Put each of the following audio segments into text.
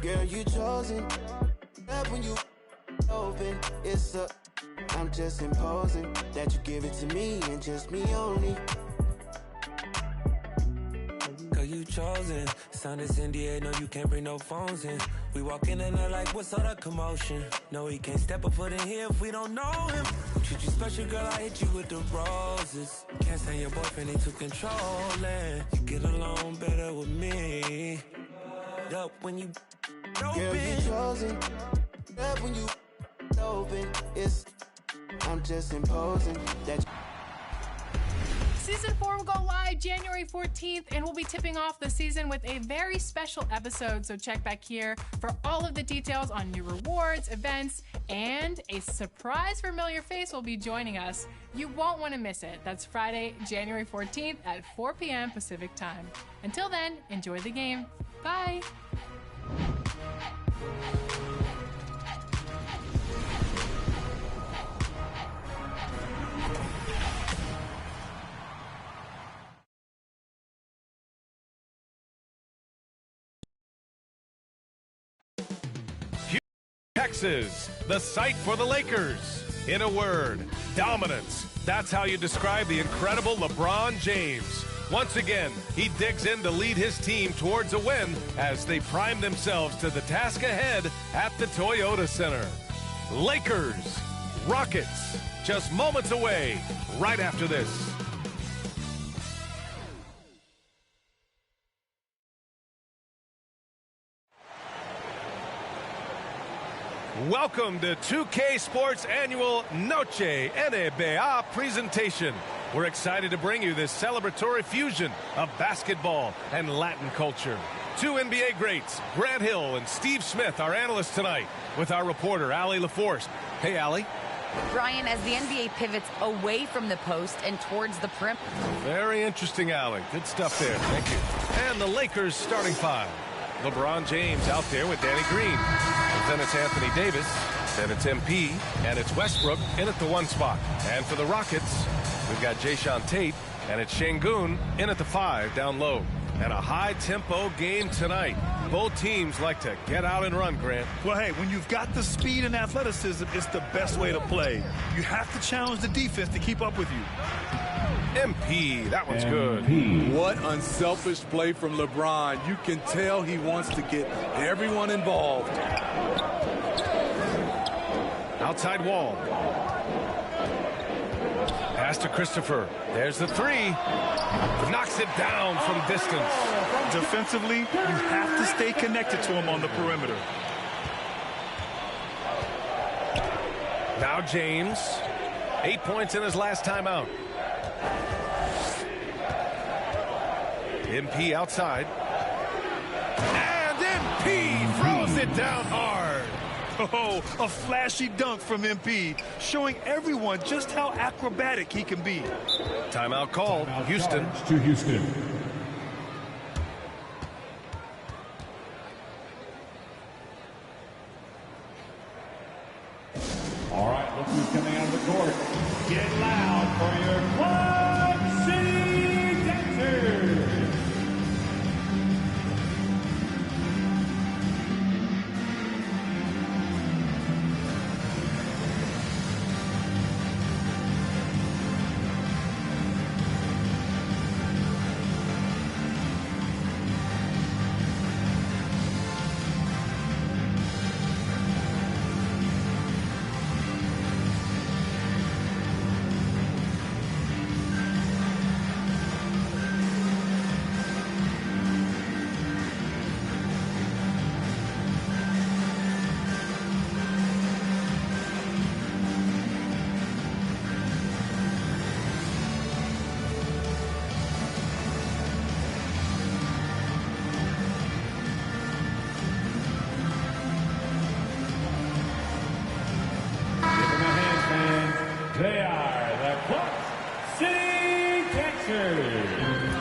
Girl, you chosen. Love when you open. I'm just imposing that you give it to me and just me only. Girl, you chosen. Sign this NDA, no, you can't bring no phones in. We walk in and they're like, what's all the commotion? No, he can't step a foot in here if we don't know him. Treat you special, girl, I hit you with the roses. Can't stand your boyfriend, he too controlling. You get along better with me. Up when you open. Girl, you chosen. Love when you open. I'm just imposing that. Season 4 will go live January 14th, and we'll be tipping off the season with a very special episode, so check back here for all of the details on new rewards, events, and a surprise familiar face will be joining us. You won't want to miss it. That's Friday, January 14th at 4 p.m. Pacific time. Until then, enjoy the game. Bye! Texas, the site for the Lakers. In a word, dominance. That's how you describe the incredible LeBron James. Once again, he digs in to lead his team towards a win as they prime themselves to the task ahead at the Toyota Center. Lakers, Rockets, just moments away right after this. Welcome to 2K Sports' annual Noche NBA presentation. We're excited to bring you this celebratory fusion of basketball and Latin culture. Two NBA greats, Grant Hill and Steve Smith, our analysts tonight, with our reporter, Allie LaForce. Hey, Allie. Brian, as the NBA pivots away from the post and towards the perimeter. Very interesting, Allie. Good stuff there. Thank you. And the Lakers starting five. LeBron James out there with Danny Green. And then it's Anthony Davis. Then it's MP. And it's Westbrook in at the one spot. And for the Rockets, we've got Jayshawn Tate. And it's Şengün in at the 5 down low. And a high-tempo game tonight. Both teams like to get out and run, Grant. Well, hey, when you've got the speed and athleticism, it's the best way to play. You have to challenge the defense to keep up with you. MP, that one's good. What unselfish play from LeBron. You can tell he wants to get everyone involved. Outside wall. Pass to Christopher. There's the 3. Knocks it down from distance. Defensively, you have to stay connected to him on the perimeter. Now James. 8 points in his last time out. MP outside. And MP throws it down hard. Oh, a flashy dunk from MP, showing everyone just how acrobatic he can be. Timeout called. Houston. To Houston. All right, look who's coming out of the court. Get loud for your Club City Dancers. They are the Club City Dancers.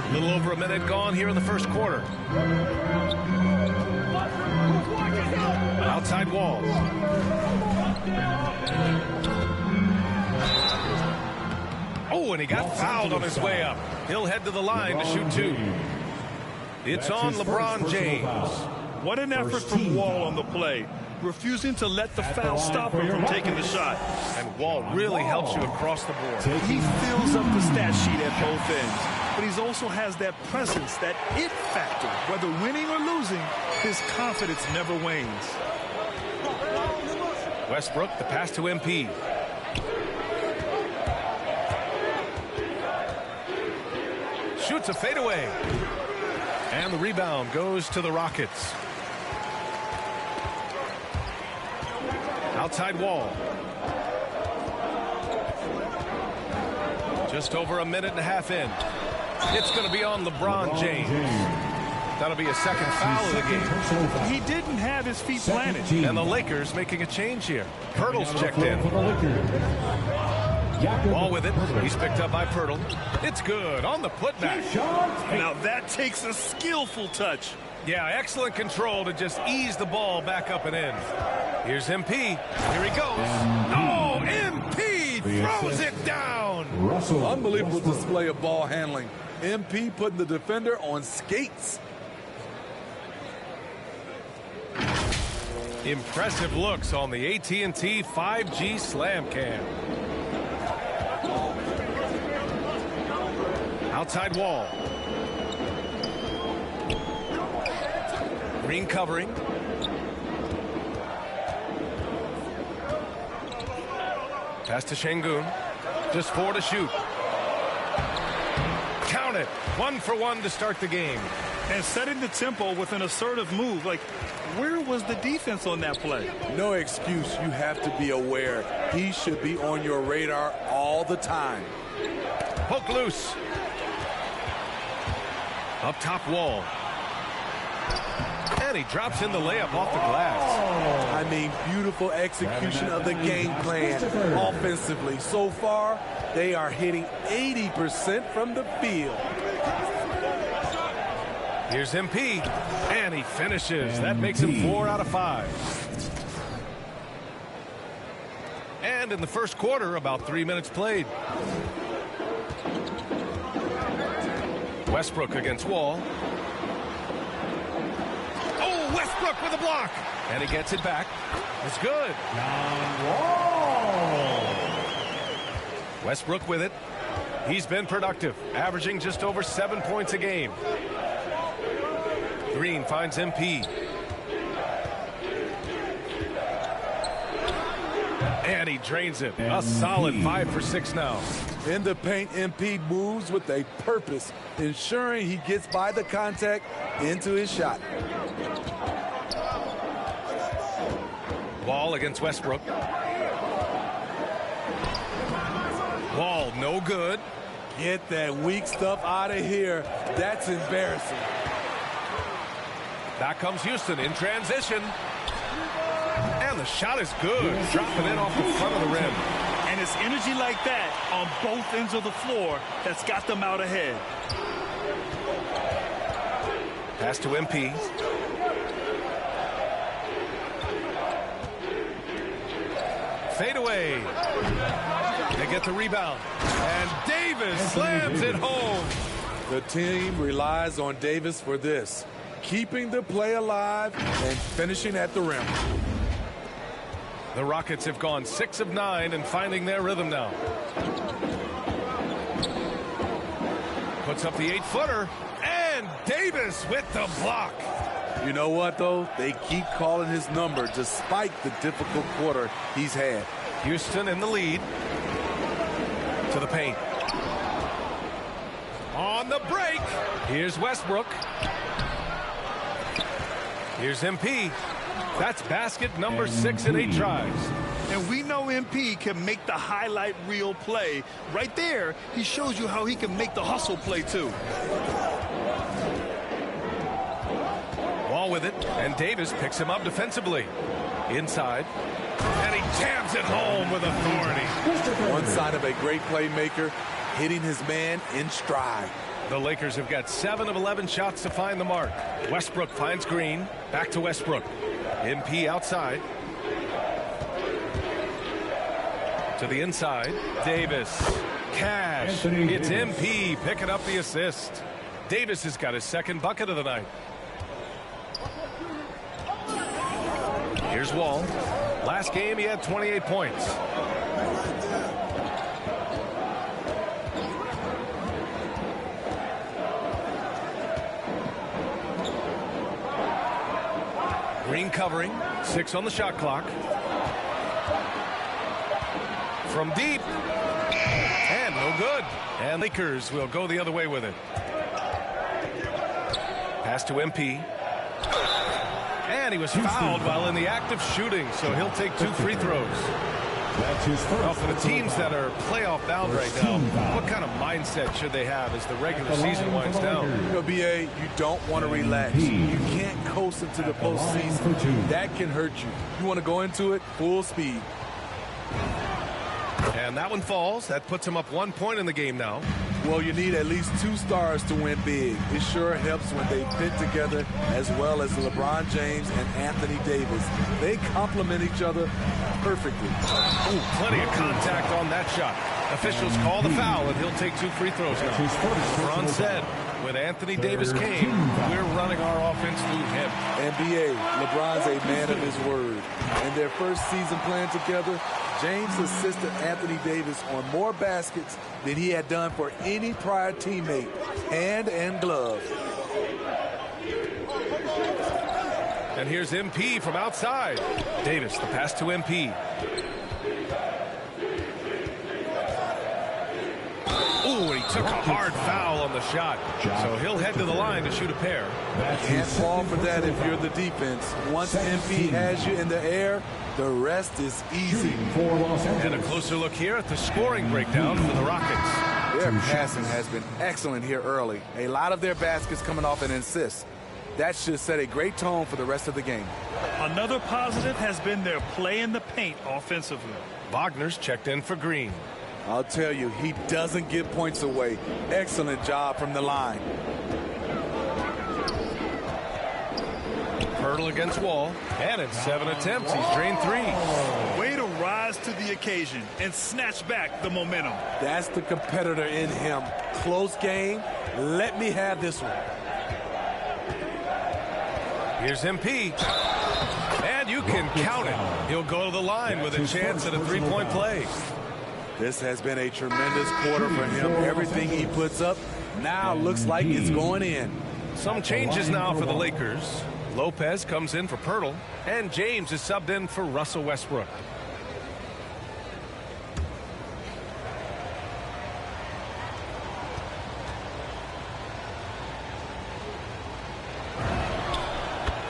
A little over a minute gone here in the first quarter. Outside wall. Oh, and he got fouled on his way up. He'll head to the line to shoot 2. It's on LeBron James. What an effort from Wall on the play, refusing to let the foul stop him from taking the shot. And Wall really helps you across the board. He fills up the stat sheet at both ends, but he also has that presence, that it factor. Whether winning or losing, his confidence never wanes. Westbrook, the pass to MP. Shoots a fadeaway. And the rebound goes to the Rockets. Outside Wall. Just over a minute and a half in. It's going to be on LeBron James. That'll be a second foul of the game. He didn't have his feet planted. And the Lakers making a change here. Pirtle's checked in. Wall with it. He's picked up by Pirtle. It's good on the putback. Now that takes a skillful touch. Yeah, excellent control to just ease the ball back up and in. Here's MP. Here he goes. Oh, MP throws it down. Unbelievable display of ball handling. MP putting the defender on skates. Impressive looks on the AT&T 5G Slam Cam. Outside Wall. Green covering. Pass to Şengün. Just 4 to shoot. Count it. 1 for 1 to start the game. And setting the tempo with an assertive move. Like, where was the defense on that play? No excuse. You have to be aware. He should be on your radar all the time. Poke loose. Up top Wall. And he drops in the layup off the glass. I mean, beautiful execution of the game plan offensively. So far, they are hitting 80% from the field. Here's MP, and he finishes. That makes him 4 out of 5. And in the first quarter, about 3 minutes played. Westbrook against Wall. Oh, Westbrook with a block. And he gets it back. It's good. Westbrook with it. He's been productive, averaging just over 7 points a game. Green finds MP. And he drains it. A solid 5 for 6 now. In the paint, MP moves with a purpose, ensuring he gets by the contact into his shot. Wall against Westbrook. Wall no good. Get that weak stuff out of here. That's embarrassing. Back comes Houston in transition. And the shot is good. Dropping in off the front of the rim. And it's energy like that on both ends of the floor that's got them out ahead. Pass to MP. Fade away. They get the rebound. And Davis slams it home. The team relies on Davis for this. Keeping the play alive and finishing at the rim. The Rockets have gone 6 of 9 and finding their rhythm now. Puts up the 8-footer. And Davis with the block. You know what, though? They keep calling his number despite the difficult quarter he's had. Houston in the lead. To the paint. On the break. Here's Westbrook. Here's MP. That's basket number 6 in 8 tries. And we know MP can make the highlight reel play. Right there, he shows you how he can make the hustle play, too. Wall with it, and Davis picks him up defensively. Inside, and he jams it home with authority. One sign of a great playmaker, hitting his man in stride. The Lakers have got 7 of 11 shots to find the mark. Westbrook finds Green. Back to Westbrook. MP outside. To the inside. Davis. Cash. It's MP picking up the assist. Davis has got his second bucket of the night. Here's Wall. Last game, he had 28 points. Green covering, 6 on the shot clock. From deep, and no good. And Lakers will go the other way with it. Pass to MP. And he was fouled while in the act of shooting, so he'll take 2 free throws. Well, for the teams that are playoff bound right now, what kind of mindset should they have as the regular season winds down? You know, BA, you don't want to relax. You can't coast into the postseason. That can hurt you. You want to go into it full speed. And that one falls. That puts him up 1 point in the game now. Well, you need at least 2 stars to win big. It sure helps when they fit together, as well as LeBron James and Anthony Davis. They complement each other perfectly. Ooh, plenty of contact on that shot. Officials call the foul, and he'll take 2 free throws now. LeBron said, when Anthony Davis came, we're running our offense through him. NBA, LeBron's a man of his word. In their first season playing together, James assisted Anthony Davis on more baskets than he had done for any prior teammate, hand and glove. And here's MP from outside. Davis, the pass to MP. Ooh, he took a hard foul on the shot. So he'll head to the line to shoot a pair. Can't fall for that if you're the defense. Once MP has you in the air, the rest is easy. And a closer look here at the scoring breakdown for the Rockets. Their passing has been excellent here early. A lot of their baskets coming off an assist. That should set a great tone for the rest of the game. Another positive has been their play in the paint offensively. Wagner's checked in for Green. I'll tell you, he doesn't give points away. Excellent job from the line. Hurdle against Wall, and in 7 attempts, he's drained 3. Way to rise to the occasion and snatch back the momentum. That's the competitor in him. Close game. Let me have this one. Here's MP. And you can count it. He'll go to the line with a chance at a 3-point play. This has been a tremendous quarter for him. Everything he puts up now looks like it's going in. Some changes now for the Lakers. Lopez comes in for Pirtle, and James is subbed in for Russell Westbrook.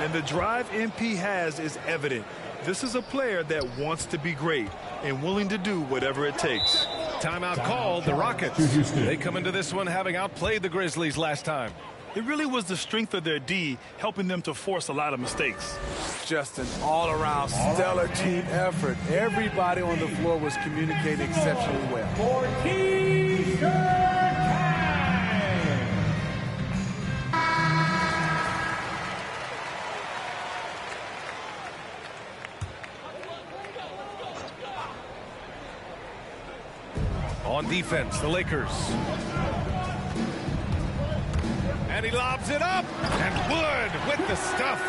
And the drive MP has is evident. This is a player that wants to be great and willing to do whatever it takes. Timeout called. The Rockets. They come into this one having outplayed the Grizzlies last time. It really was the strength of their D helping them to force a lot of mistakes. Just an all-around stellar team effort. Everybody on the floor was communicating exceptionally well. On defense, the Lakers. And he lobs it up. And Wood with the stuff.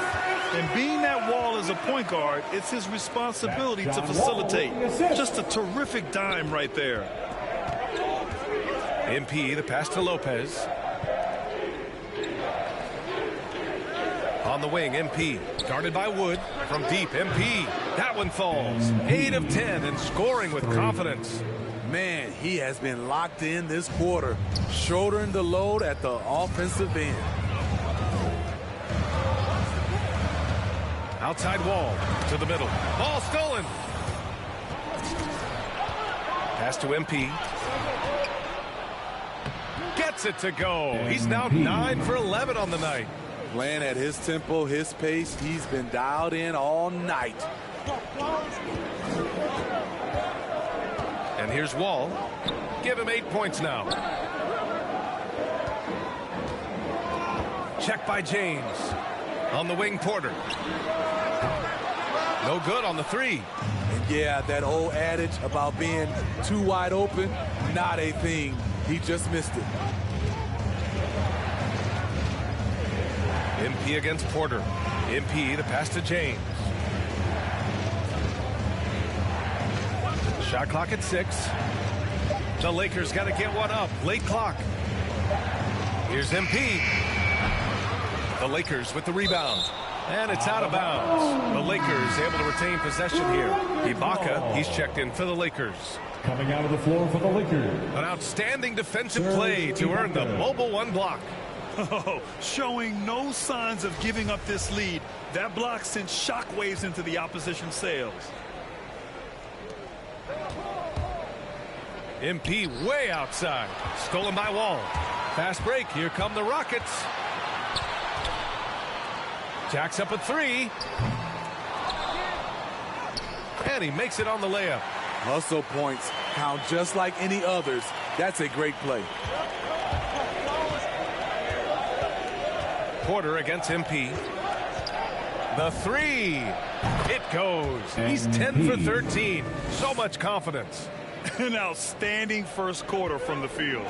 And being that Wall is a point guard, it's his responsibility to facilitate. Just a terrific dime right there. MP, the pass to Lopez. On the wing, MP. Guarded by Wood. From deep, MP. That one falls. 8 of 10 and scoring with confidence. Man, he has been locked in this quarter, shouldering the load at the offensive end. Outside Wall to the middle. Ball stolen. Pass to MP. Gets it to go. He's now 9 for 11 on the night. Playing at his tempo, his pace, he's been dialed in all night. And here's Wall. Give him 8 points now. Check by James. On the wing, Porter. No good on the 3. And yeah, that old adage about being too wide open, not a thing. He just missed it. MP against Porter. MP, the pass to James. Shot clock at 6. The Lakers got to get one up. Late clock. Here's MP. The Lakers with the rebound. And it's out of bounds. The Lakers able to retain possession here. Ibaka, he's checked in for the Lakers. Coming out of the floor for the Lakers. An outstanding defensive play to earn the mobile 1 block. Oh, showing no signs of giving up this lead. That block sent shockwaves into the opposition sails. MP way outside. Stolen by Wall. Fast break. Here come the Rockets. Jacks up a 3. And he makes it on the layup. Hustle points count just like any others. That's a great play. Porter against MP. The 3. It goes. He's 10 for 13. So much confidence. An outstanding first quarter from the field.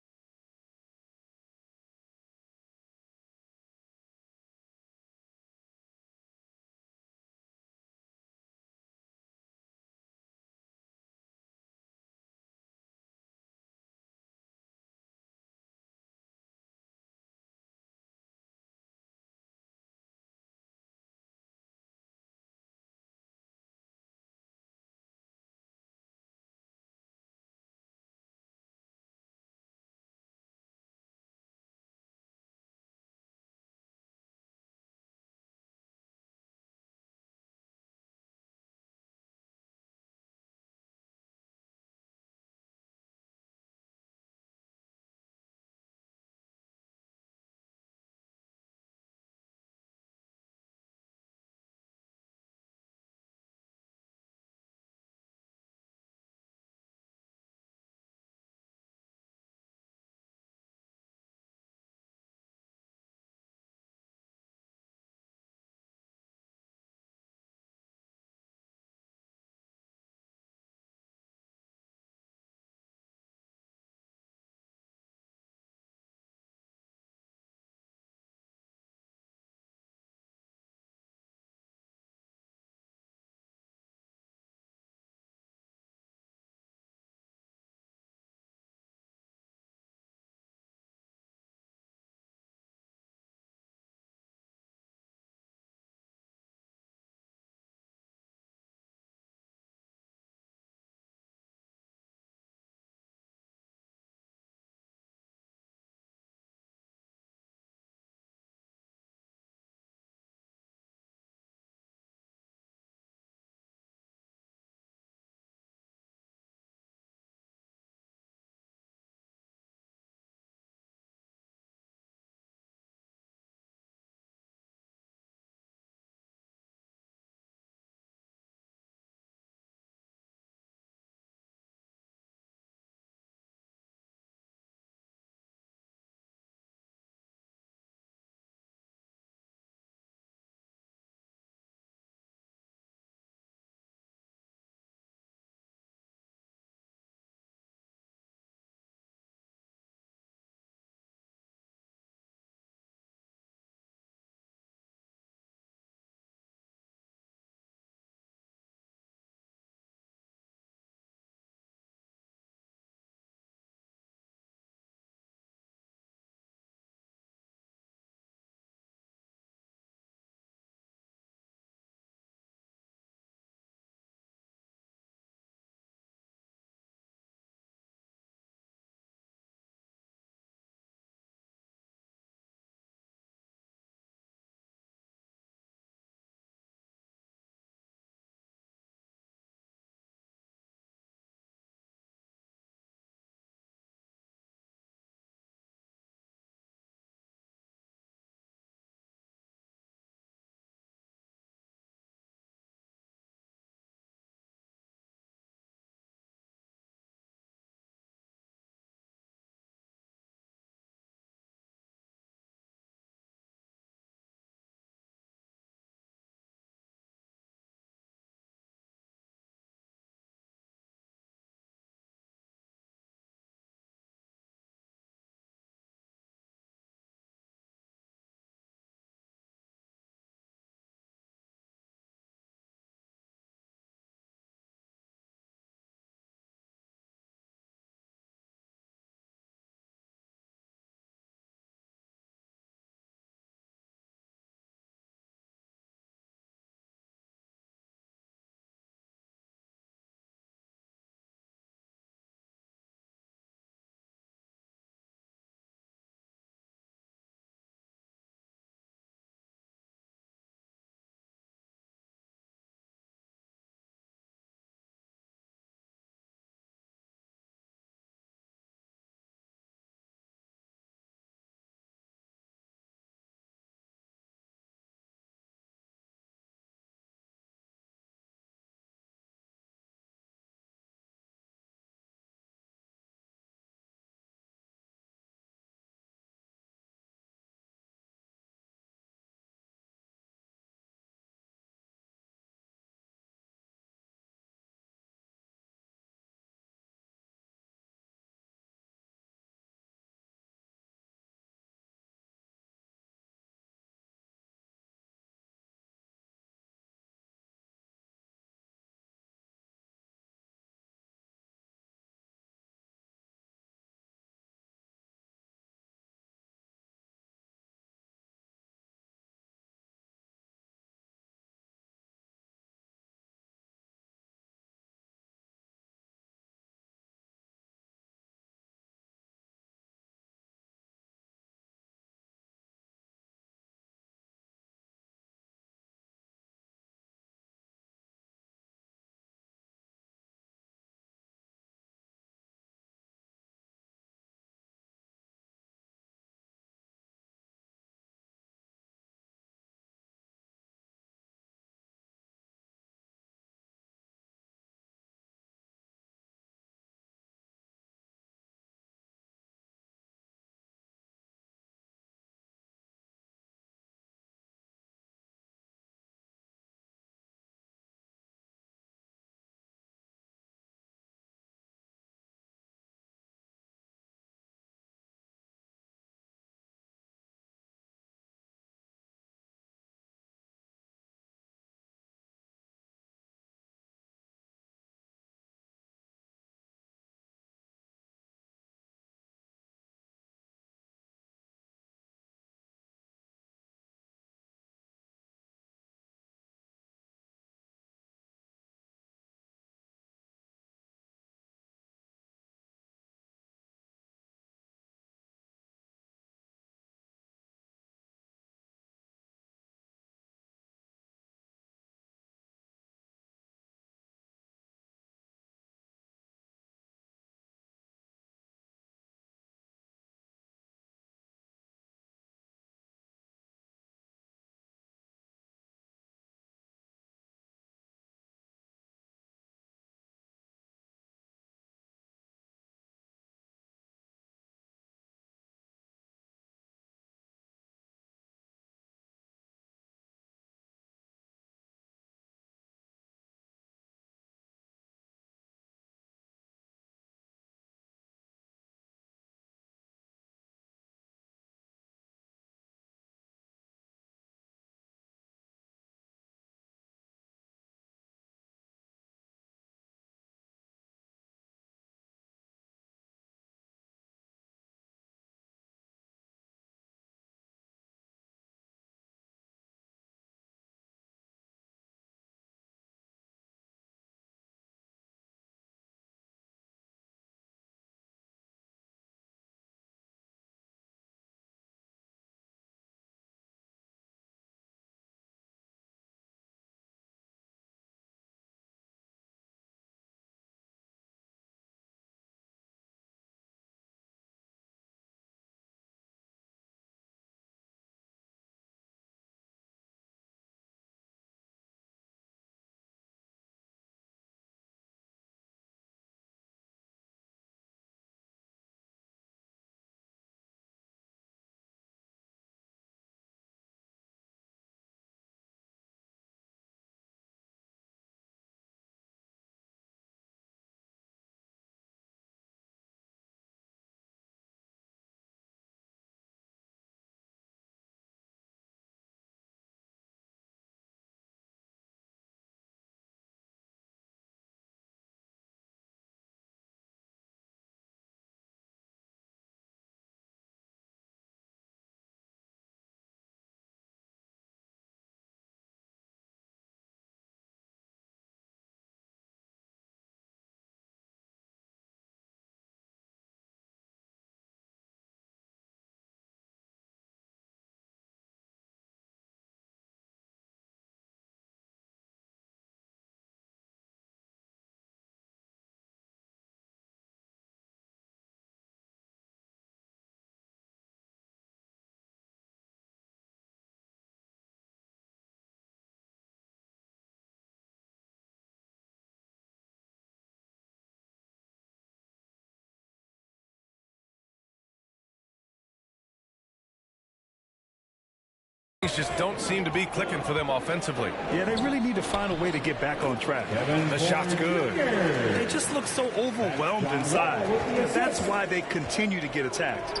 just don't seem to be clicking for them offensively. Yeah, they really need to find a way to get back on track. The shot's good. They just look so overwhelmed inside. That's why they continue to get attacked.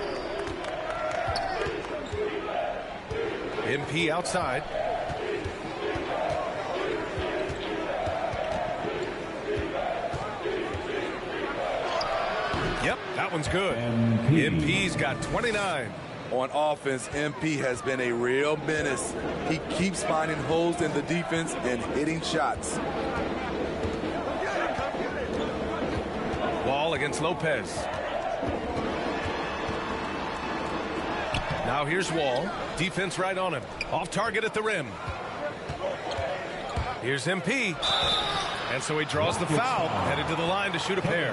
MP outside. Yep, that one's good. MP's got 29. On offense, MP has been a real menace. He keeps finding holes in the defense and hitting shots. Wall against Lopez. Now here's Wall. Defense right on him. Off target at the rim. Here's MP. And so he draws the foul, headed to the line to shoot a pair.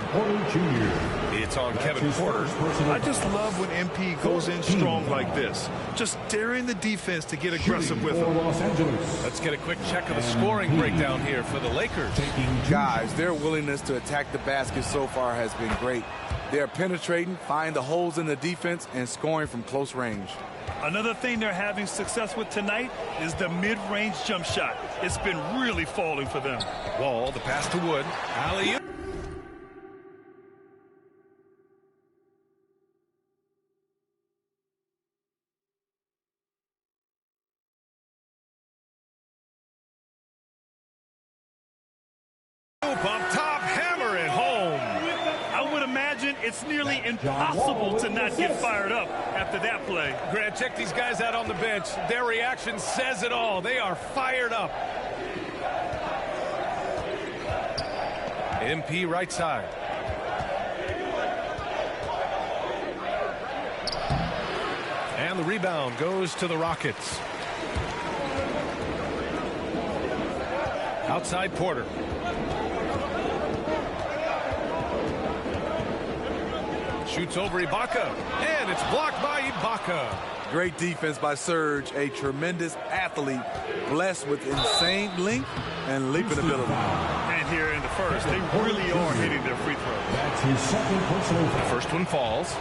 It's on Kevin Porter. I just love when MP goes in strong like this. Just daring the defense to get aggressive with him. Let's get a quick check of the scoring breakdown here for the Lakers. Guys, their willingness to attack the basket so far has been great. They're penetrating, finding the holes in the defense, and scoring from close range. Another thing they're having success with tonight is the mid-range jump shot. It's been really falling for them. Wall, the pass to Wood. Alley-oop. Up top, hammer it home. I would imagine it's nearly impossible to not get fired up after that play. Grant, check these guys out on the bench. Their reaction says it all. They are fired up. MP right side. And the rebound goes to the Rockets. Outside Porter. Shoots over Ibaka, and it's blocked by Ibaka. Great defense by Serge, a tremendous athlete, blessed with insane length and leaping ability. And here in the first, they really are hitting their free throws. That's his second personal foul. The first one falls.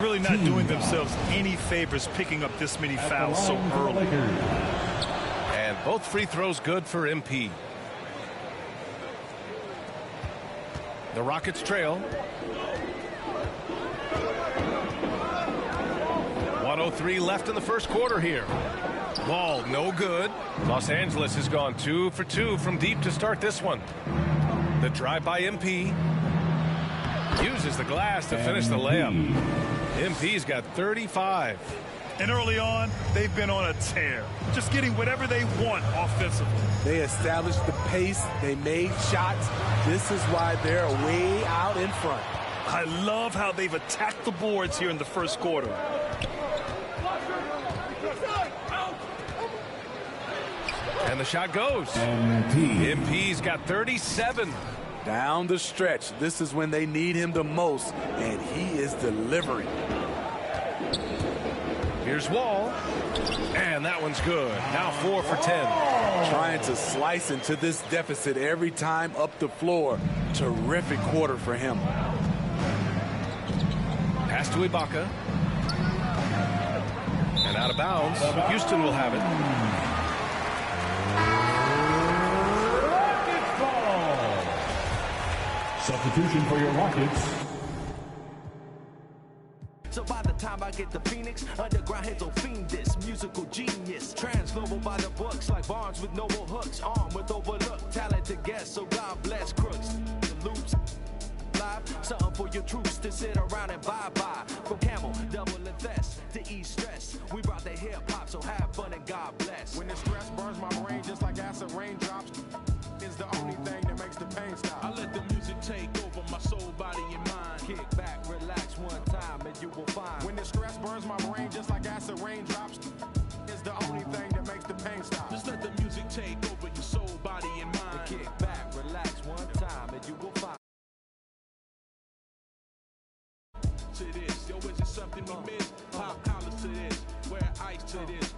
Really not doing themselves any favors picking up this many fouls so early. And both free throws good for MP. The Rockets trail. 1:03 left in the first quarter here. Ball no good. Los Angeles has gone 2 for 2 from deep to start this one. The drive by MP. Uses the glass to finish the layup. MP's got 35. And early on, they've been on a tear. Just getting whatever they want offensively. They established the pace. They made shots. This is why they're way out in front. I love how they've attacked the boards here in the first quarter. And the shot goes. MP's got 37. Down the stretch, this is when they need him the most, and he is delivering. Here's Wall, and that one's good. Now 4 for 10. Trying to slice into this deficit every time up the floor. Terrific quarter for him. Pass to Ibaka. And out of bounds. Houston will have it. Substitution for your Rockets. So by the time I get to Phoenix, underground heads will fiend this musical genius. Transglobal by the books like Barnes with noble hooks. Armed with overlooked talented guests, so God bless crooks. The loops live, something for your troops to sit around and bye-bye. From Camel, double invest to ease stress. We brought the hip-hop, so have fun and God bless. When the stress burns my brain just like acid raindrops, is the only thing that makes the pain stop. I let the music take over my soul, body, and mind. Kick back, relax one time, and you will find. When the stress burns my brain just like acid raindrops, is the only thing that makes the pain stop. Just let the music take over your soul, body, and mind. Kick back, relax one time, and you will find. To this, yo, is it something we miss? Pop collars to this, wear ice to this.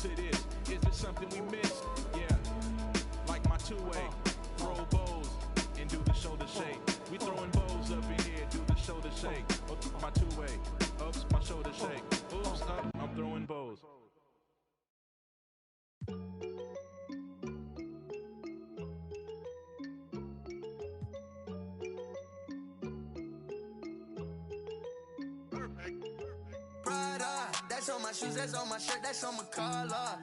To this, is it something we miss? Yeah, like my two-way, throw bows and do the shoulder shake. We throwing bows up in here, do the shoulder shake. Oops, my two-way, oops, my shoulder shake. Oops, I'm throwing bows. Prada, that's on my shoes, that's on my shirt, that's on my collar.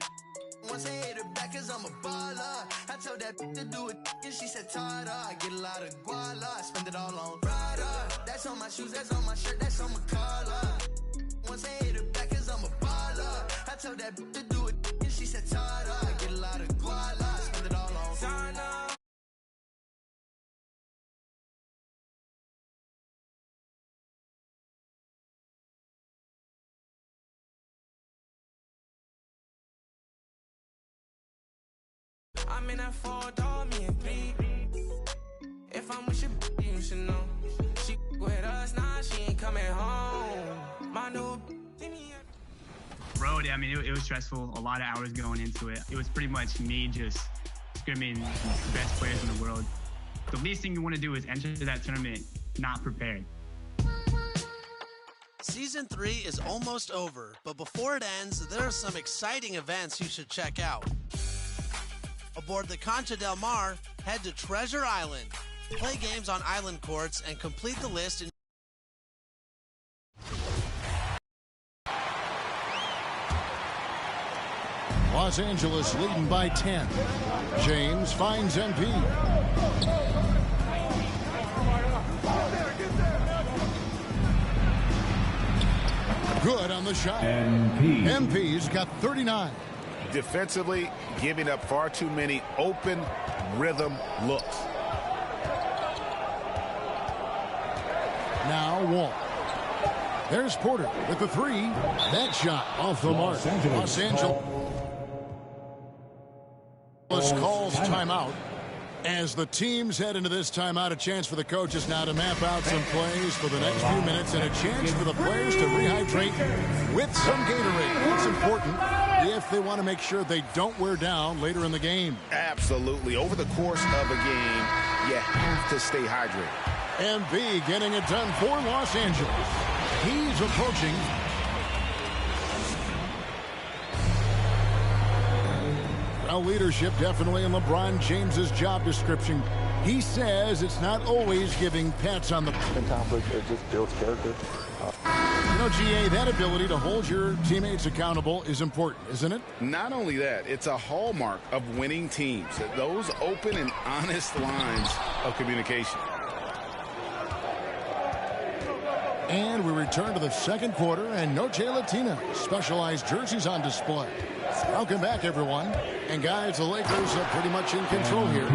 Once I hit her back, cause I'm a baller. I told that to do it, and she said, Tada. I get a lot of guala, I spend it all on Prada. That's on my shoes, that's on my shirt, that's on my collar. Once I hit her back, cause I'm a baller. I told that to do it, and she said, Tada. I get a lot of guala, I spend it all on Sana. I'm in that 4-door, me and 3. If I'm with your you should know. She with us now, she ain't coming home. My new road, I mean, it was stressful. A lot of hours going into it. It was pretty much me just scrimming the best players in the world. The least thing you want to do is enter that tournament not prepared. Season 3 is almost over, but before it ends, there are some exciting events you should check out. Aboard the Concha del Mar, head to Treasure Island. Play games on island courts and complete the list in Los Angeles leading by 10. James finds MP. Good on the shot. MP's got 39. Defensively, giving up far too many open rhythm looks. Now Wall. There's Porter with the 3. That shot off the mark. Los Angeles calls timeout. As the teams head into this timeout, a chance for the coaches now to map out some plays for the next few minutes and a chance for the players to rehydrate with some Gatorade. That's important if they want to make sure they don't wear down later in the game. Absolutely. Over the course of a game, you have to stay hydrated. MB getting it done for Los Angeles. He's approaching. Well, leadership definitely in LeBron James's job description. He says it's not always giving pats on the... Conflict, it just builds character. You know, GA, that ability to hold your teammates accountable is important, isn't it? Not only that, it's a hallmark of winning teams. Those open and honest lines of communication. And we return to the second quarter, and Noche Latina specialized jerseys on display. Welcome back, everyone. And guys, the Lakers are pretty much in control here.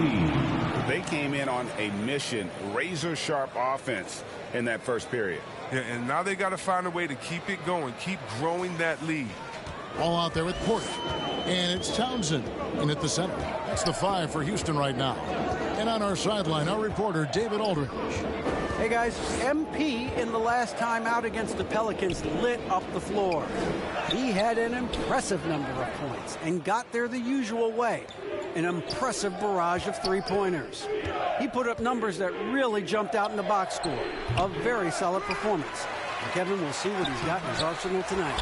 They came in on a mission, razor-sharp offense in that first period. Yeah, and now they got to find a way to keep it going, keep growing that lead. All out there with Porter. And it's Townsend in at the center. That's the 5 for Houston right now. And on our sideline, our reporter, David Aldridge. Hey, guys, MP in the last time out against the Pelicans lit up the floor. He had an impressive number of points and got there the usual way. An impressive barrage of three-pointers. He put up numbers that really jumped out in the box score. A very solid performance. And Kevin, will see what he's got in his arsenal tonight.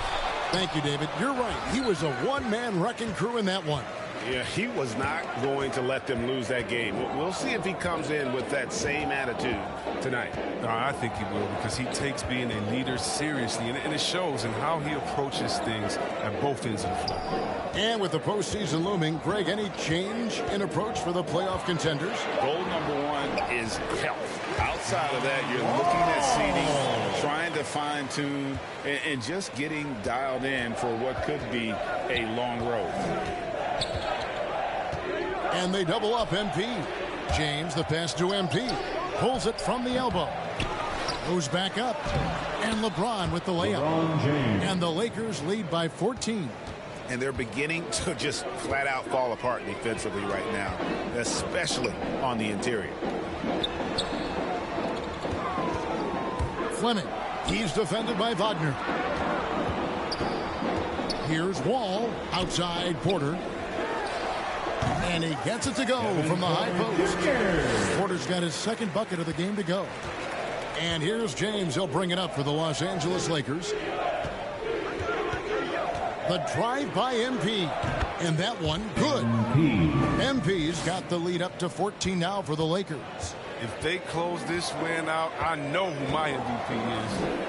Thank you, David. You're right. He was a one-man wrecking crew in that one. Yeah, he was not going to let them lose that game. We'll see if he comes in with that same attitude tonight. I think he will, because he takes being a leader seriously, and it shows in how he approaches things at both ends of the floor. And with the postseason looming, Greg, any change in approach for the playoff contenders? Goal number 1 is health. Outside of that, you're looking at seeding, trying to fine-tune, and just getting dialed in for what could be a long road. And they double up MP. James, the pass to MP. Pulls it from the elbow. Goes back up. And LeBron with the layup. And the Lakers lead by 14. And they're beginning to just flat out fall apart defensively right now, especially on the interior. Fleming. He's defended by Wagner. Here's Wall. Outside Porter. And he gets it to go from the high post. Porter's got his second bucket of the game to go. And here's James. He'll bring it up for the Los Angeles Lakers. The drive by MP. And that one, good. MP's got the lead up to 14 now for the Lakers. If they close this win out, I know who my MVP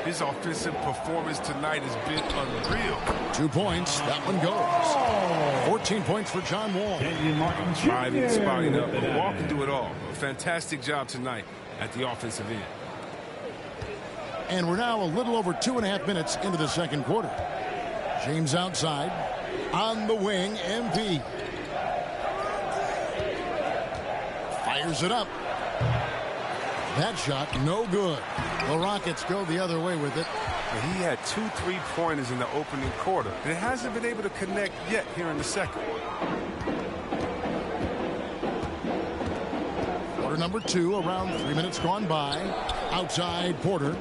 is. His offensive performance tonight has been unreal. 2 points. That one goes. 14 points for John Wall. Driving, spotting up. Wall can do it all. A fantastic job tonight at the offensive end. And we're now a little over 2.5 minutes into the second quarter. James outside. On the wing, MP. Fires it up. That shot, no good. The Rockets go the other way with it. He had 2 3-pointers in the opening quarter, and it hasn't been able to connect yet here in the second. Quarter number 2, around 3 minutes gone by. Outside Porter.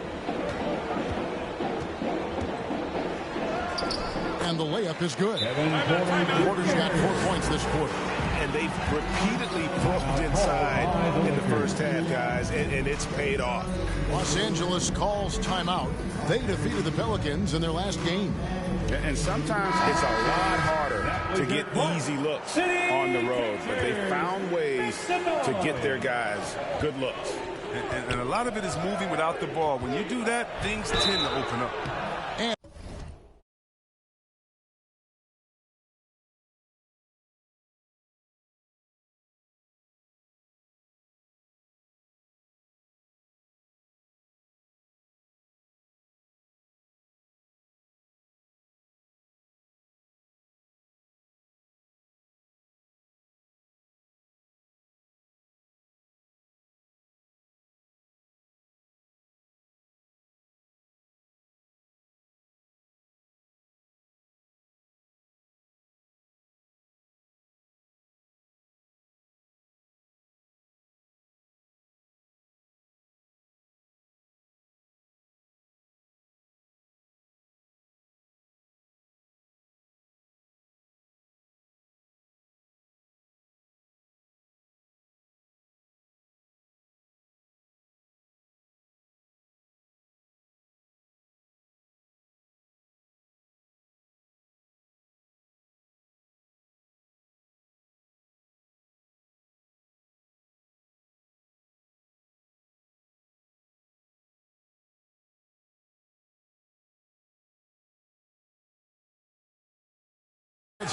And the layup is good. Porter's got 4 points this quarter. And they've repeatedly broke inside in the first half, guys, and it's paid off. Los Angeles calls timeout. They defeated the Pelicans in their last game. And sometimes it's a lot harder to get easy looks on the road, but they found ways to get their guys good looks. And a lot of it is moving without the ball. When you do that, things tend to open up.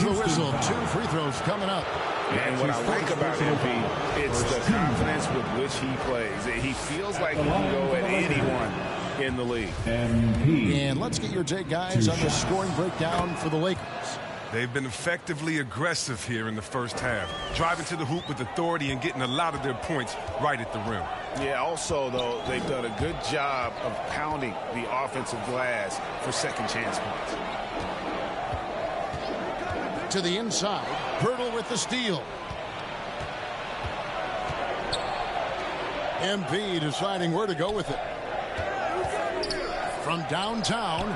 the whistle. 2 free throws coming up. And what I like about MP, it's the confidence with which he plays. He feels like he can go at anyone in the league. And let's get your take, guys, on the scoring breakdown for the Lakers. They've been effectively aggressive here in the first half, driving to the hoop with authority and getting a lot of their points right at the rim. Yeah, also, though, they've done a good job of pounding the offensive glass for second chance points. To the inside, Pirtle with the steal. MP deciding where to go with it. From downtown,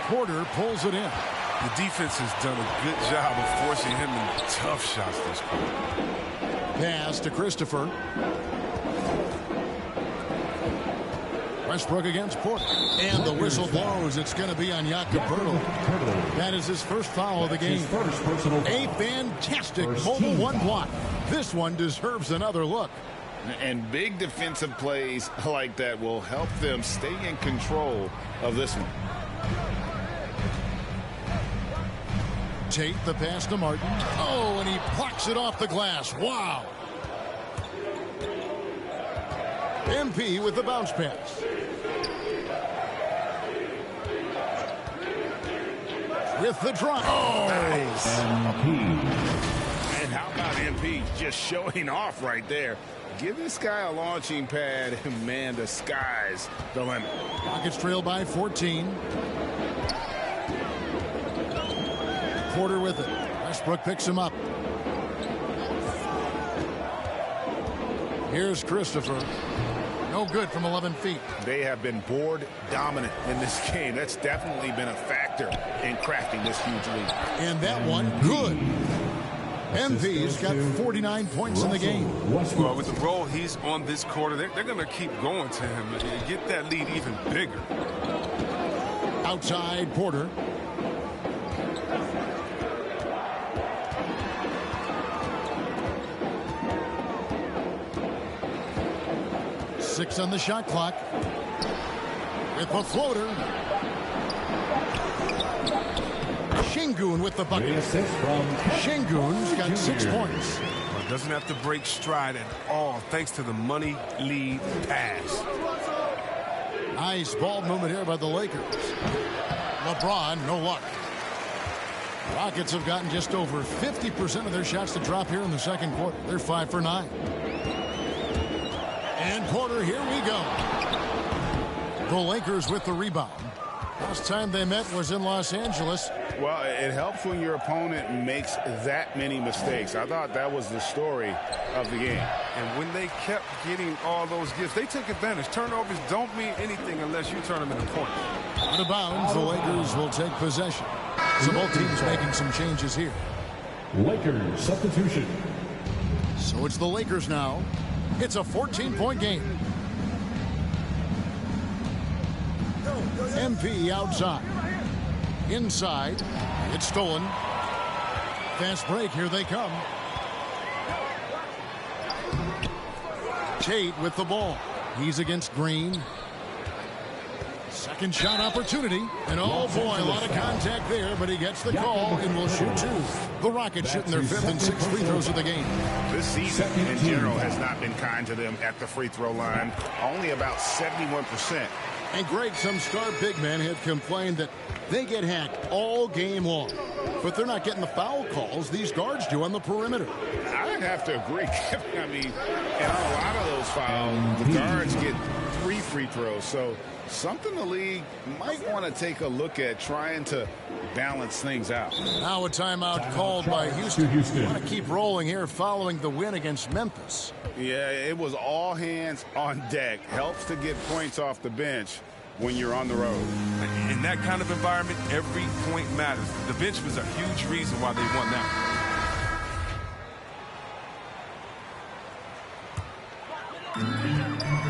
Porter pulls it in. The defense has done a good job of forcing him into tough shots this quarter. Pass to Christopher. Westbrook against Porter. And the whistle blows. It's going to be on Jakob Pirtle. That is his first foul of the game. A fantastic mobile one block. This one deserves another look. And big defensive plays like that will help them stay in control of this one. Tate, the pass to Martin. Oh, and he plucks it off the glass. Wow. MP with the bounce pass. With the drive. Oh, nice. And how about MP just showing off right there? Give this guy a launching pad, and man, the sky's the limit. Rockets trail by 14. Porter with it. Westbrook picks him up. Here's Christopher. No good from 11 feet. They have been board dominant in this game. That's definitely been a factor in crafting this huge lead. And that one, good. MP's got 49 points in the game. Well, with the role he's on this quarter, they're going to keep going to him and get that lead even bigger. Outside, Porter. Six on the shot clock. With the floater. Şengün with the bucket. Şengün's got 6 points. Well, doesn't have to break stride at all thanks to the money lead pass. Nice ball movement here by the Lakers. LeBron, no luck. Rockets have gotten just over 50% of their shots to drop here in the second quarter. They're 5 for 9. And Porter, here we go. The Lakers with the rebound. Last time they met was in Los Angeles. Well, it helps when your opponent makes that many mistakes. I thought that was the story of the game. And when they kept getting all those gifts, they took advantage. Turnovers don't mean anything unless you turn them into points. Out of bounds, the Lakers will take possession. So both teams making some changes here. Lakers substitution. So it's the Lakers now. It's a 14-point game. MP outside. Inside. It's stolen. Fast break. Here they come. Tate with the ball. He's against Green. Second shot opportunity. And oh boy, a lot of contact there, but he gets the call and will shoot 2. The Rockets shooting their 5th and 6th free throws of the game. This season in general has not been kind to them at the free throw line. Only about 71%. And Greg, some star big men had complained that they get hacked all game long. But they're not getting the foul calls these guards do on the perimeter. I'd have to agree. I mean, and on a lot of those fouls, the guards get 3 free throws. So something the league might want to take a look at, trying to balance things out. Now a timeout called by Houston. Want to keep rolling here following the win against Memphis. Yeah, it was all hands on deck. Helps to get points off the bench when you're on the road. In that kind of environment, every point matters. The bench was a huge reason why they won that.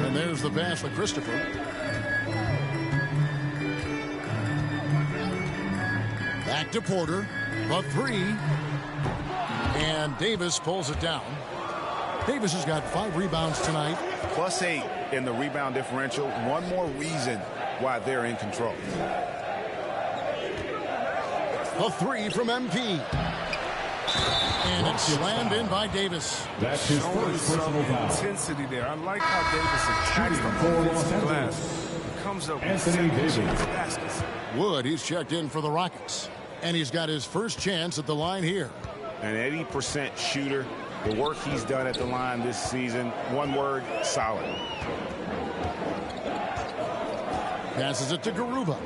And there's the pass for Christopher. Back to Porter. A 3. And Davis pulls it down. Davis has got 5 rebounds tonight. +8 in the rebound differential. One more reason why they're in control. A three from MP. And it's slammed in by Davis. That's his first personal foul. Intensity there. I like how Davis attacks the offensive glass. He comes up with second-chance baskets. Wood, he's checked in for the Rockets. And he's got his first chance at the line here. An 80% shooter. The work he's done at the line this season, one word, solid. Passes it to Garuba.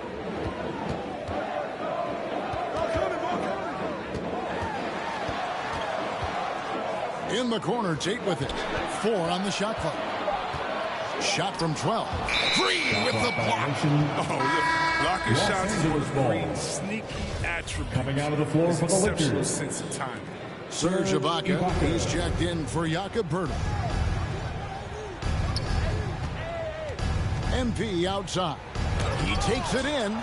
In the corner, Tate with it. 4 on the shot clock. Shot from 12. Green with the block. Oh, look. Blocking shots is one of Green's sneaky attributes. Coming out of the floor for the exceptional Lakers. sense of timing. Serge Ibaka, he's checked in for Jakob Poeltl. MP outside. He takes it in.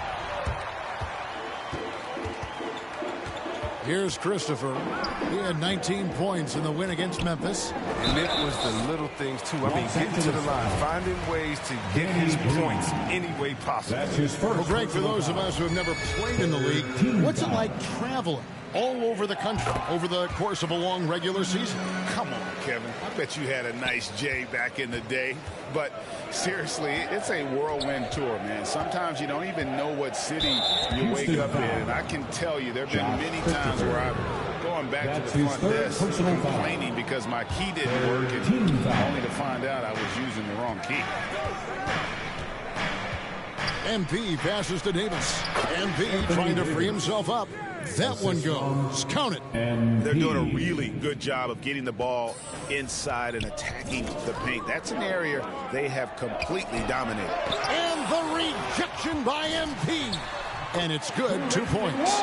Here's Christopher. He had 19 points in the win against Memphis. And it was the little things, too. I mean, getting to the line, finding ways to get his points any way possible. That's his first. Well, Greg, for those of us who have never played in the league, what's it like traveling all over the country over the course of a long regular season? Come on, Kevin. I bet you had a nice J back in the day. But seriously, it's a whirlwind tour, man. Sometimes you don't even know what city you wake up in. And I can tell you there have been many times where I'm going back to the front desk complaining because my key didn't work, and only to find out I was using the wrong key. MP passes to Davis. MP trying to free himself up. That one goes. Count it. They're doing a really good job of getting the ball inside and attacking the paint. That's an area they have completely dominated. And the rejection by MP. And it's good. 2 points.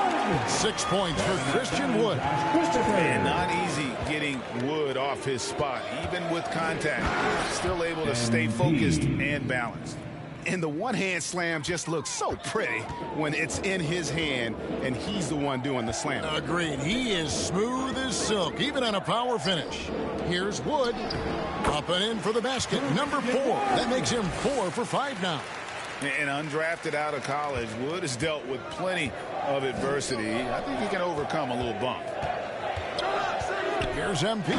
6 points for Christian Wood. And not easy getting Wood off his spot. Even with contact, still able to stay focused and balanced. And the one-hand slam just looks so pretty when it's in his hand and he's the one doing the slam. Agreed. He is smooth as silk, even on a power finish. Here's Wood. Up and in for the basket. Number 4. That makes him 4 for 5 now. And undrafted out of college, Wood has dealt with plenty of adversity. I think he can overcome a little bump. Here's MP.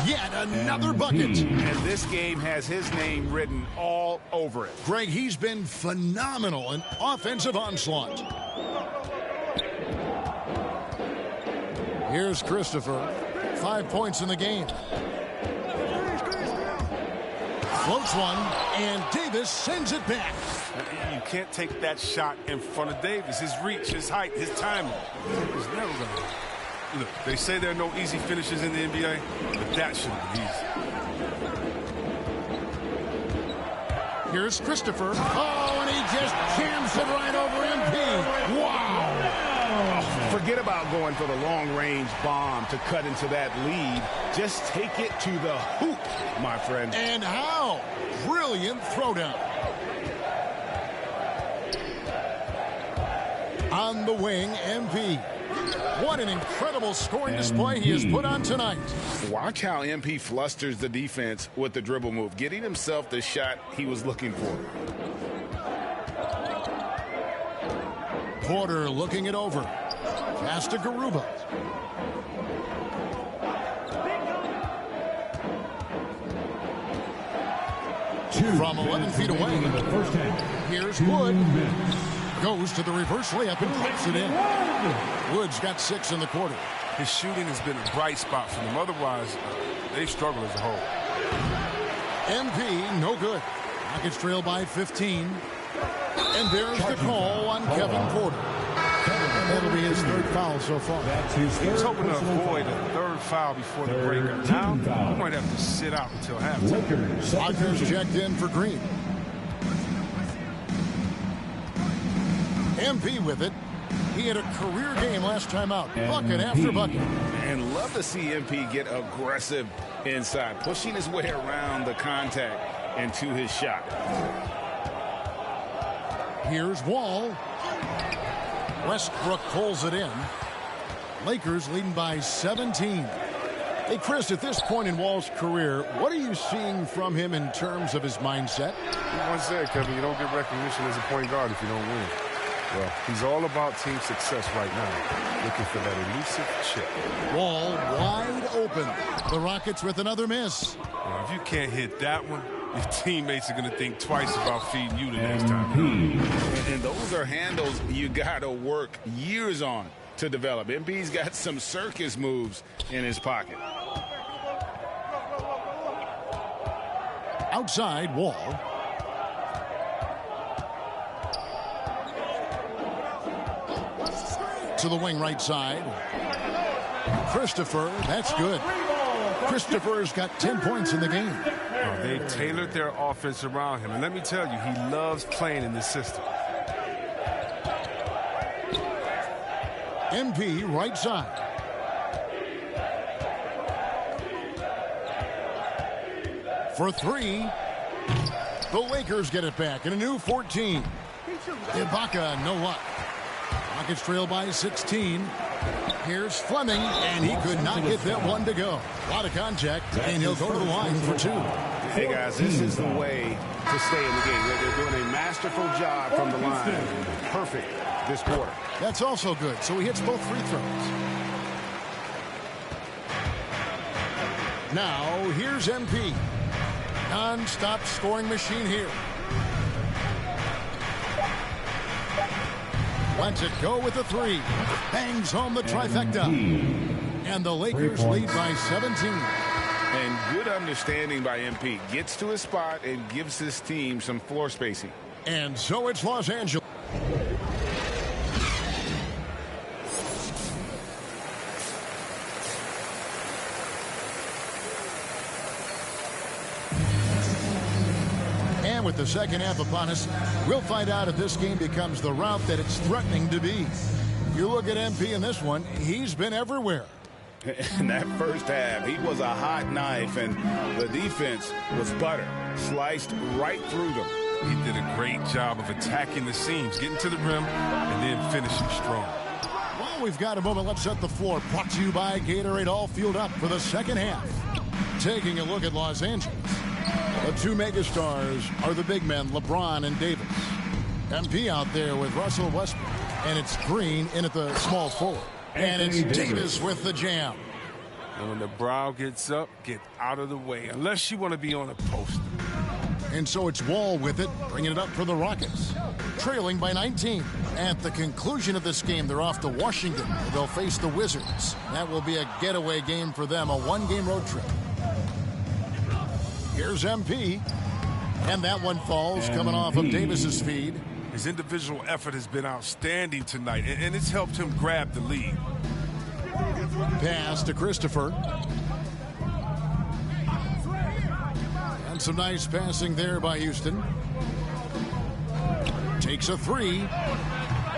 Yet another bucket. And this game has his name written all over it. Greg, he's been phenomenal in offensive onslaught. Here's Christopher. 5 points in the game. Floats one, and Davis sends it back. You can't take that shot in front of Davis. His reach, his height, his timing. It's never going to. Look, they say there are no easy finishes in the NBA, but that should be easy. Here's Christopher. Oh, and he just jams it right over MP. Wow. Forget about going for the long-range bomb to cut into that lead. Just take it to the hoop, my friend. And how? Brilliant throwdown. On the wing, MP. What an incredible scoring display he has put on tonight. Watch how MP flusters the defense with the dribble move, getting himself the shot he was looking for. Porter looking it over. Pass to Garuba. From 11 feet away. Here's Wood. Goes to the reverse layup and puts it in. Wood's got 6 in the quarter. His shooting has been a bright spot for them. Otherwise, they've struggled as a whole. MP, no good. Rockets trail by 15. And there's the call on Kevin Porter. That'll be his 3rd foul so far. He's hoping to avoid a 3rd foul before the break. Now, he might have to sit out until halftime. Lakers checked in for Green. MP with it. He had a career game last time out. Bucket after bucket. And love to see MP get aggressive inside, pushing his way around the contact and to his shot. Here's Wall. Westbrook pulls it in. Lakers leading by 17. Hey, Chris, at this point in Wall's career, what are you seeing from him in terms of his mindset? He once said, Kevin, you don't get recognition as a point guard if you don't win. Well, he's all about team success right now, looking for that elusive chip. Wall wide open. The Rockets with another miss. Well, if you can't hit that one, your teammates are going to think twice about feeding you the next time. And those are handles you got to work years on to develop. MP's got some circus moves in his pocket. Outside, Wall. To the wing right side. Christopher, that's good. Christopher's got 10 points in the game. Well, they've tailored their offense around him. And let me tell you, he loves playing in this system. MP right side. For three. The Lakers get it back in a new 14. Ibaka, no luck. Rockets trail by 16. Here's Fleming, and he could not get that one to go. A lot of contact, and he'll go to the line for two. Hey, guys, this is the way to stay in the game. They're doing a masterful job from the line. Perfect this quarter. That's also good, so he hits both free throws. Now, here's MP. Non-stop scoring machine here. Lets it go with a three. Bangs home the trifecta. And the Lakers lead by 17. And good understanding by MP. Gets to his spot and gives his team some floor spacing. And so it's Los Angeles. With the second half upon us, we'll find out if this game becomes the route that it's threatening to be. You look at MP in this one, he's been everywhere. In that first half, he was a hot knife, and the defense was butter. Sliced right through them. He did a great job of attacking the seams, getting to the rim, and then finishing strong. Well, we've got a moment. Let's set the floor. Brought to you by Gatorade, all fueled up for the second half. Taking a look at Los Angeles. The two megastars are the big men, LeBron and Davis. MP out there with Russell Westbrook. And it's Green in at the small forward. And it's Davis with the jam. And when the brow gets up, get out of the way, unless you want to be on a post. And so it's Wall with it, bringing it up for the Rockets. Trailing by 19. At the conclusion of this game, they're off to Washington. They'll face the Wizards. That will be a getaway game for them, a one-game road trip. Here's MP. And that one falls, coming off of Davis's feed. His individual effort has been outstanding tonight, and it's helped him grab the lead. Pass to Christopher. And some nice passing there by Houston. Takes a three.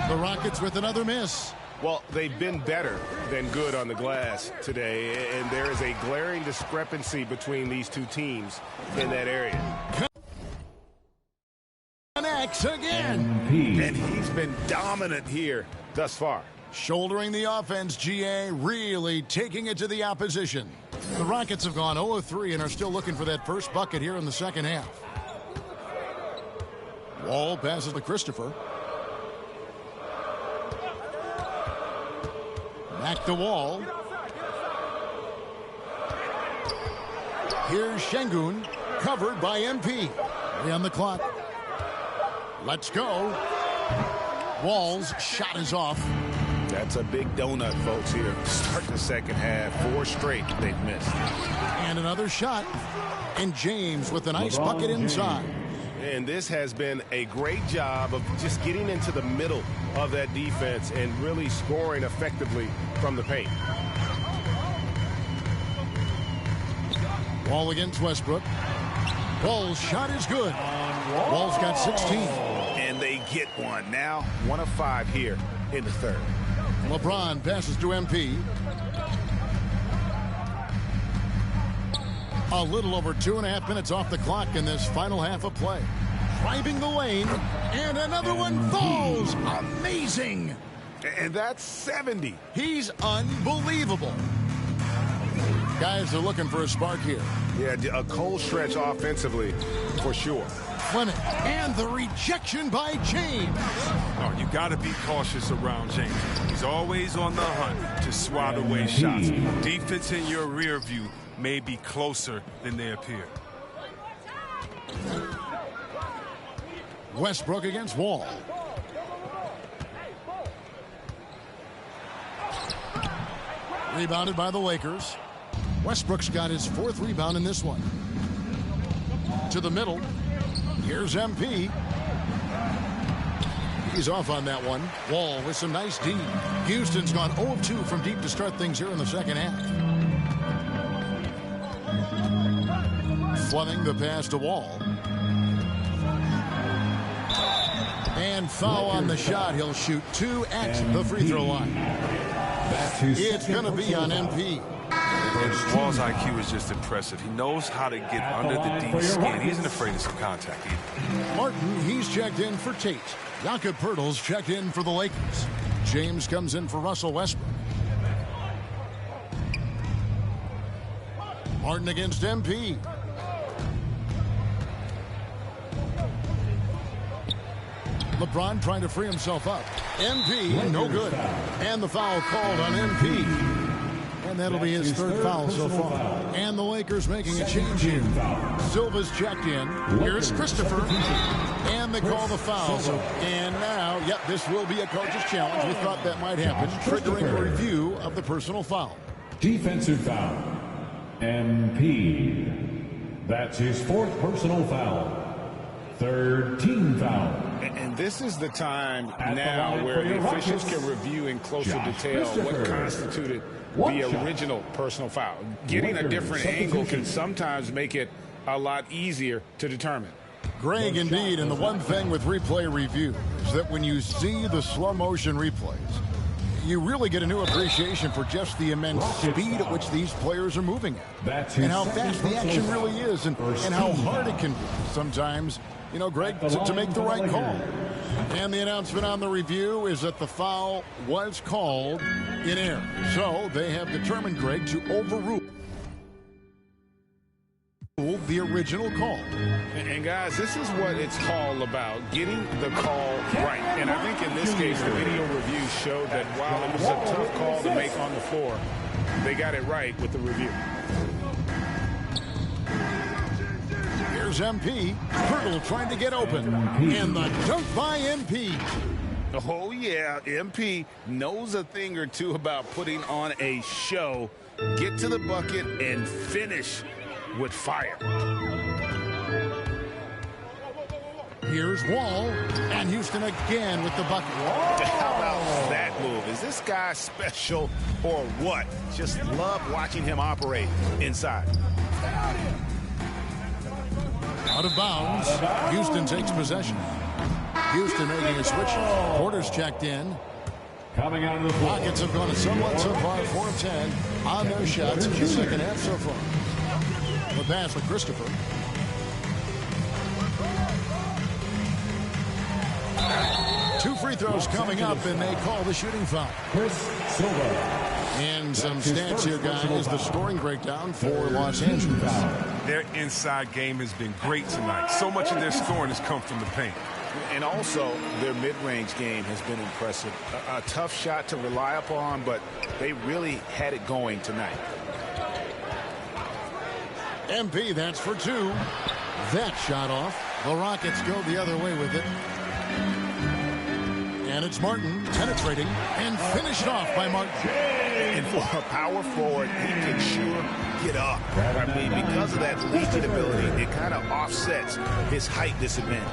The Rockets with another miss. Well, they've been better than good on the glass today, and there is a glaring discrepancy between these two teams in that area. Connects again. And he's been dominant here thus far. Shouldering the offense, GA really taking it to the opposition. The Rockets have gone 0-3 and are still looking for that first bucket here in the second half. Wall passes to Christopher. Back to Wall. Here's Şengün, covered by MP. 3 on the clock. Let's go. Wall's shot is off. That's a big donut, folks, here. Start the second half. 4 straight they've missed. And another shot. And James with a nice bucket inside. And this has been a great job of just getting into the middle of that defense and really scoring effectively from the paint. Wall against Westbrook. Wall's shot is good. Wall's got 16. And they get one. Now 1 of 5 here in the third. LeBron passes to MP. A little over 2.5 minutes off the clock in this final half of play. Driving the lane, and another one falls. Amazing. And that's 70. He's unbelievable. Guys are looking for a spark here. Yeah, a cold stretch offensively, for sure. Fleming, and the rejection by James. Oh, you got to be cautious around James. He's always on the hunt to swat away shots. Defense in your rear view may be closer than they appear. Westbrook against Wall. Rebounded by the Lakers. Westbrook's got his 4th rebound in this one. To the middle. Here's MP. He's off on that one. Wall with some nice D. Houston's gone 0 of 2 from deep to start things here in the second half. Fleming the pass to Wall. And foul on the shot. He'll shoot 2 at the free throw line. It's going to be on MP. Wall's IQ is just impressive. He knows how to get under the D's skin. He isn't afraid of some contact either. Martin, he's checked in for Tate. Jakob Poeltl's checked in for the Lakers. James comes in for Russell Westbrook. Martin against MP. LeBron trying to free himself up. MP, no good. And the foul called on MP. And that'll be his 3rd foul so far. And the Lakers making a change here. Silva's checked in. Here's Christopher. And they call the foul. And now, yep, this will be a coach's challenge. We thought that might happen, triggering a review of the personal foul. Defensive foul. MP. That's his 4th personal foul. 3rd team foul. And this is the time now where the officials can review in closer detail what constituted the original personal foul. Getting a different angle can sometimes make it a lot easier to determine. Greg, indeed, and the one thing with replay review is that when you see the slow motion replays, you really get a new appreciation for just the immense speed at which these players are moving at. And how fast the action really is and how hard it can be sometimes, you know, Greg, to make the right call. And the announcement on the review is that the foul was called in error. So they have determined, Greg, to overrule the original call. And guys, this is what it's all about, getting the call right. And I think in this case, the video review showed that while it was a tough call to make on the floor, they got it right with the review. Here's MP. Poeltl trying to get open. And the dunk by MP. Oh, yeah. MP knows a thing or two about putting on a show. Get to the bucket and finish with fire. Here's Wall. And Houston again with the bucket. How about that move? Is this guy special or what? Just love watching him operate inside. Out of bounds. Houston takes possession. Houston making a switch. Porter's checked in. Coming out of the floor. Rockets have gone somewhat so far, 4 of 10 on their shots in the second half so far. The pass for Christopher. Two free throws coming up, and they call the shooting foul. Chris Silva. And some stats here, guys. The scoring breakdown for Los Angeles. Their inside game has been great tonight. So much of their scoring has come from the paint. And also, their mid-range game has been impressive. A tough shot to rely upon, but they really had it going tonight. MP, that's for 2. That shot off. The Rockets go the other way with it. And it's Martin penetrating and finished off by Martin. And for a power forward, he can sure get up. I mean, because of that leaping ability, it kind of offsets his height disadvantage.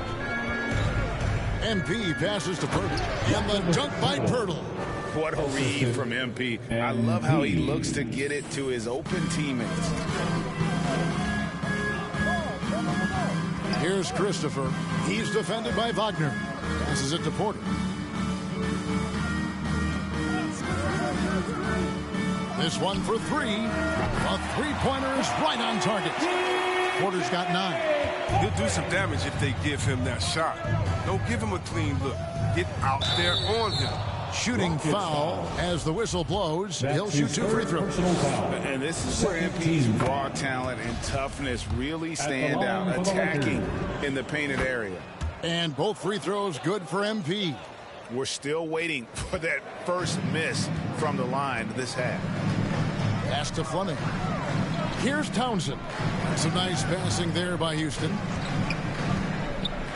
MP passes to Poeltl. And the dunk by Poeltl. What a read from MP. I love how he looks to get it to his open teammates. Here's Christopher. He's defended by Wagner. Passes it to Porter. This one for 3. A three-pointer is right on target. Porter's got 9. He'll do some damage if they give him that shot. Don't give him a clean look. Get out there on him. shooting foul as the whistle blows. He'll shoot 2 free throws. And this is where MP's raw talent and toughness really stand out, attacking in the painted area. And both free throws good for MP. We're still waiting for that first miss from the line this half. Pass to Fleming. Here's Townsend. Some nice passing there by Houston.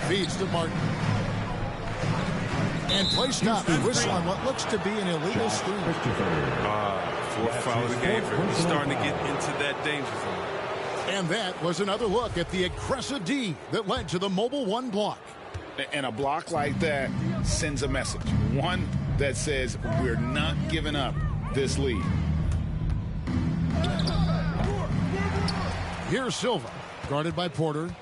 Feeds to Martin. And play stop. Whistle on what looks to be an illegal screen. Fourth foul of the game for him. He's starting to get into that danger zone. And that was another look at the aggressive D that led to the mobile 1 block. And a block like that sends a message. One that says we're not giving up this lead. Here's Silva, guarded by Porter.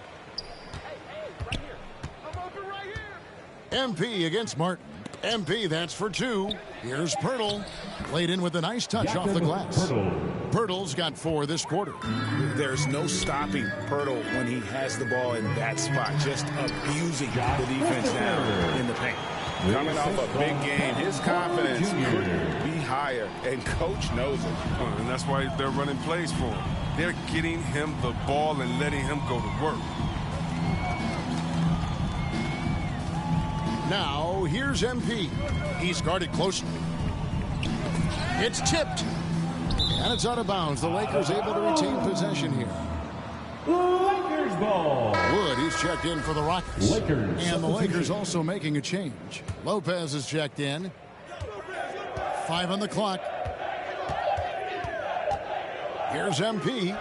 MP against Martin. MP, that's for 2. Here's Pirtle. Laid in with a nice touch off the glass. Pirtle's got 4 this quarter. There's no stopping Pirtle when he has the ball in that spot. Just abusing the defense now in the paint. Coming off a big game, his confidence couldn't be higher, and Coach knows it. And that's why they're running plays for him. They're getting him the ball and letting him go to work. Now, here's MP. He's guarded closely. It's tipped. And it's out of bounds. The Lakers able to retain possession here. Lakers ball. Wood, he's checked in for the Rockets. Lakers. And the Lakers also making a change. Lopez is checked in. 5 on the clock. Here's MP.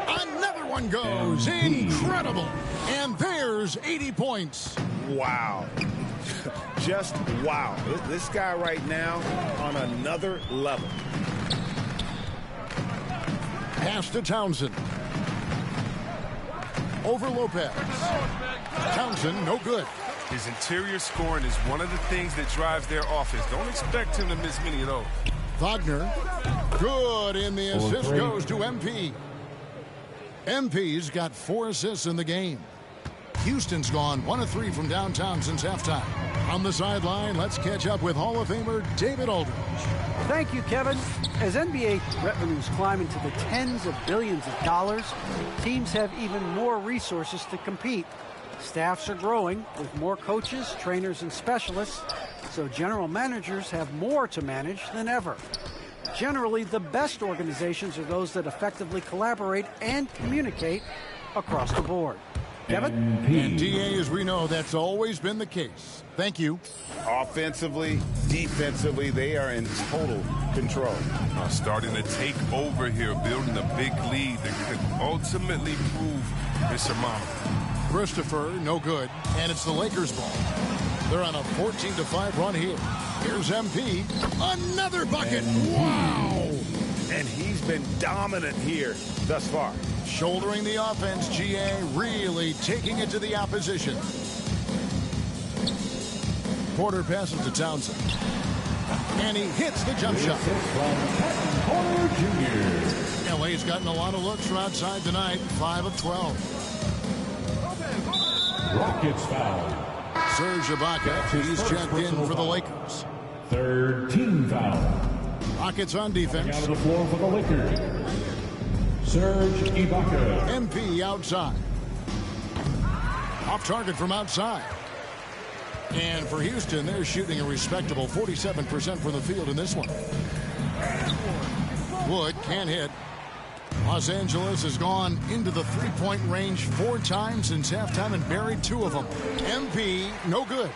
Another one goes. Incredible. And there's 80 points. Wow. Just wow. This guy right now on another level. Pass to Townsend. Over Lopez. Townsend, no good. His interior scoring is one of the things that drives their offense. Don't expect him to miss many of those. Wagner, good, and the assist goes to MP. MP's got 4 assists in the game. Houston's gone 1 of 3 from downtown since halftime. On the sideline, let's catch up with Hall of Famer David Aldridge. Thank you, Kevin. As NBA revenues climb into the tens of billions of dollars, teams have even more resources to compete. Staffs are growing with more coaches, trainers, and specialists, so general managers have more to manage than ever. Generally, the best organizations are those that effectively collaborate and communicate across the board. Kevin? And DA, as we know, that's always been the case. Thank you. Offensively, defensively, they are in total control. Starting to take over here, building a big lead that could ultimately prove insurmountable. Christopher, no good. And it's the Lakers ball. They're on a 14-5 run here. Here's MP. Another bucket. Wow. And he's been dominant here thus far. Shouldering the offense, GA, really taking it to the opposition. Porter passes to Townsend. And he hits the jump shot. Porter Jr. LA's gotten a lot of looks from outside tonight. 5 of 12. Rockets foul. Serge Ibaka, he's checked in for the Lakers. 3rd team foul. Rockets on defense. Out of the floor for the Lakers. Serge Ibaka. MP outside. Off target from outside. And for Houston, they're shooting a respectable 47% from the field in this one. Wood can't hit. Los Angeles has gone into the three-point range 4 times since halftime and buried 2 of them. MP, no good.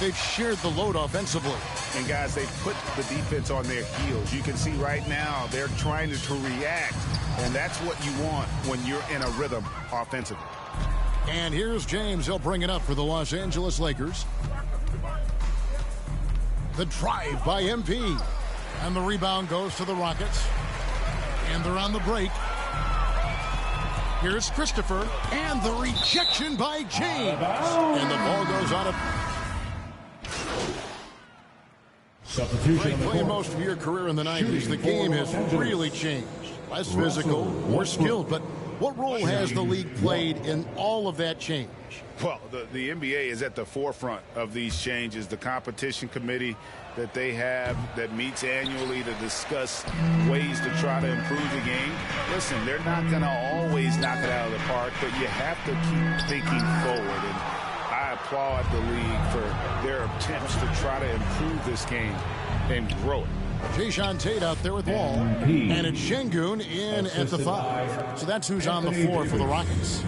They've shared the load offensively. And guys, they put the defense on their heels. You can see right now they're trying to react, and that's what you want when you're in a rhythm offensively. And here's James. He'll bring it up for the Los Angeles Lakers. The drive by MP. And the rebound goes to the Rockets. And they're on the break. Here's Christopher. And the rejection by James. And the ball goes out of... Substitution. Playing most of your career in the 90s, the game has really changed. Less physical, more skilled, but What role has the league played in all of that change? Well, the NBA is at the forefront of these changes. The competition committee that they have that meets annually to discuss ways to try to improve the game. Listen, they're not going to always knock it out of the park, but you have to keep thinking forward. And I applaud the league for their attempts to try to improve this game and grow it. Jayshawn Tate out there with Wall. And it's Şengün in at the 5. So that's who's on the floor for the Rockets.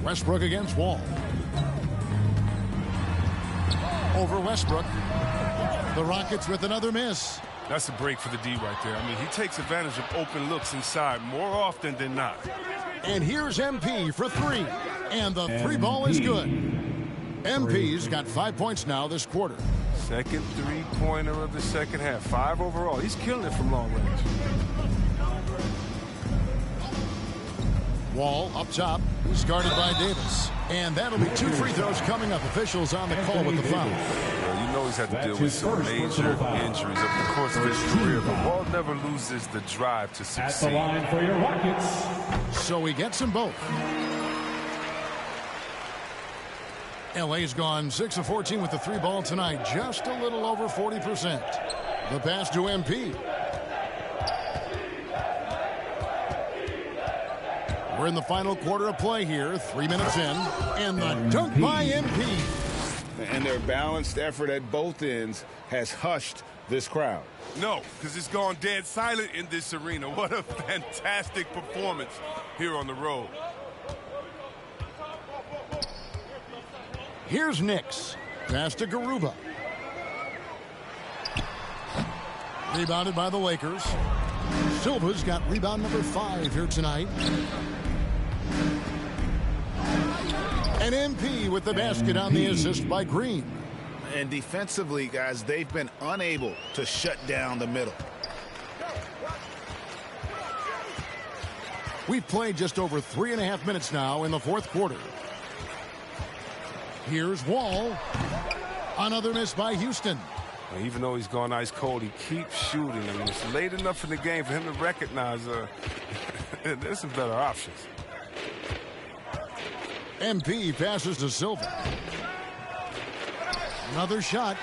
Westbrook against Wall. Over Westbrook. The Rockets with another miss. That's a break for the D right there. I mean, he takes advantage of open looks inside more often than not. And here's MP for 3. And the 3 ball is good. MP's got 5 points now this quarter. Second three-pointer of the second half. 5 overall. He's killing it from long range. Wall up top. He's guarded by Davis. And that'll be 2 free throws coming up. Officials on the call with the foul. Well, you know he's had to deal with some major injuries over the course of his career, but Wall never loses the drive to succeed. At the line for your Rockets. So he gets them both. LA's gone 6 of 14 with the 3 ball tonight. Just a little over 40%. The pass to MP. We're in the final quarter of play here. 3 minutes in. And the dunk by MP. And their balanced effort at both ends has hushed this crowd. No, because it's gone dead silent in this arena. What a fantastic performance here on the road. Here's Nix. Pass to Garuba. Rebounded by the Lakers. Silva's got rebound number 5 here tonight. And MP with the basket on the assist by Green. And defensively, guys, they've been unable to shut down the middle. We've played just over 3.5 minutes now in the fourth quarter. Here's Wall. Another miss by Houston. Even though he's gone ice cold, he keeps shooting. I mean, it's late enough in the game for him to recognize there's some better options. MP passes to Silva. Another shot.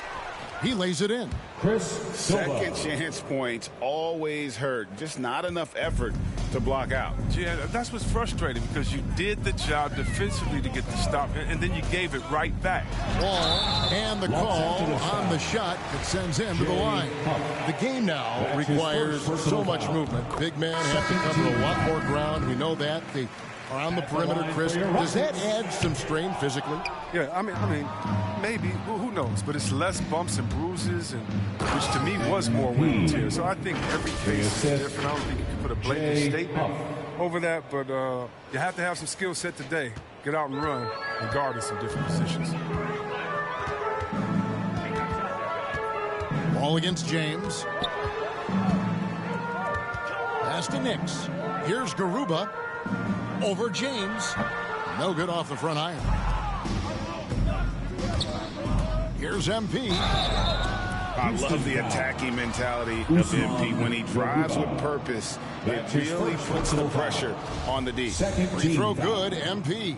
He lays it in. Chris Silva. Second chance points always hurt. Just not enough effort to block out. Yeah, that's what's frustrating because you did the job defensively to get the stop, and then you gave it right back. Wall and the call on the shot that sends him to the line. The game now requires so much movement. Big men have to cover a lot more ground. We know that. They are on the perimeter, Chris. Does that add some strain physically? Yeah, I mean, maybe. Who knows? But it's less bumps and bruises, and which to me was more wear and tear. So I think every case is different. I don't think you can put a blanket statement over that, but you have to have some skill set today. Get out and run and guard in some different positions. Ball against James. Pass to Nix. Here's Garuba. Over James. No good off the front iron. Here's MP. I love the attacking mentality of MP. When he drives with purpose, it really puts the pressure on the D. Free throw good, MP.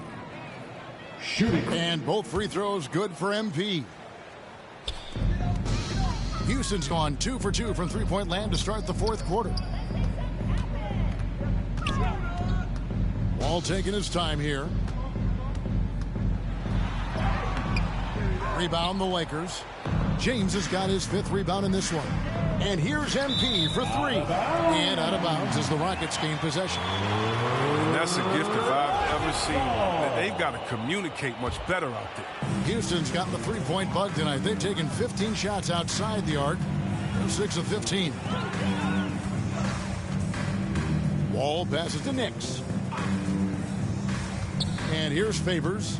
Shooting. And both free throws good for MP. Houston's gone 2 for 2 from three-point land to start the fourth quarter. Wall taking his time here. Rebound the Lakers. James has got his 5th rebound in this one. And here's MP for 3. And out of bounds as the Rockets gain possession. And that's a gift if I've ever seen. They've got to communicate much better out there. Houston's got the 3-point bug tonight. They've taken 15 shots outside the arc. They're 6 of 15. Wall passes to Nix. And here's Favors.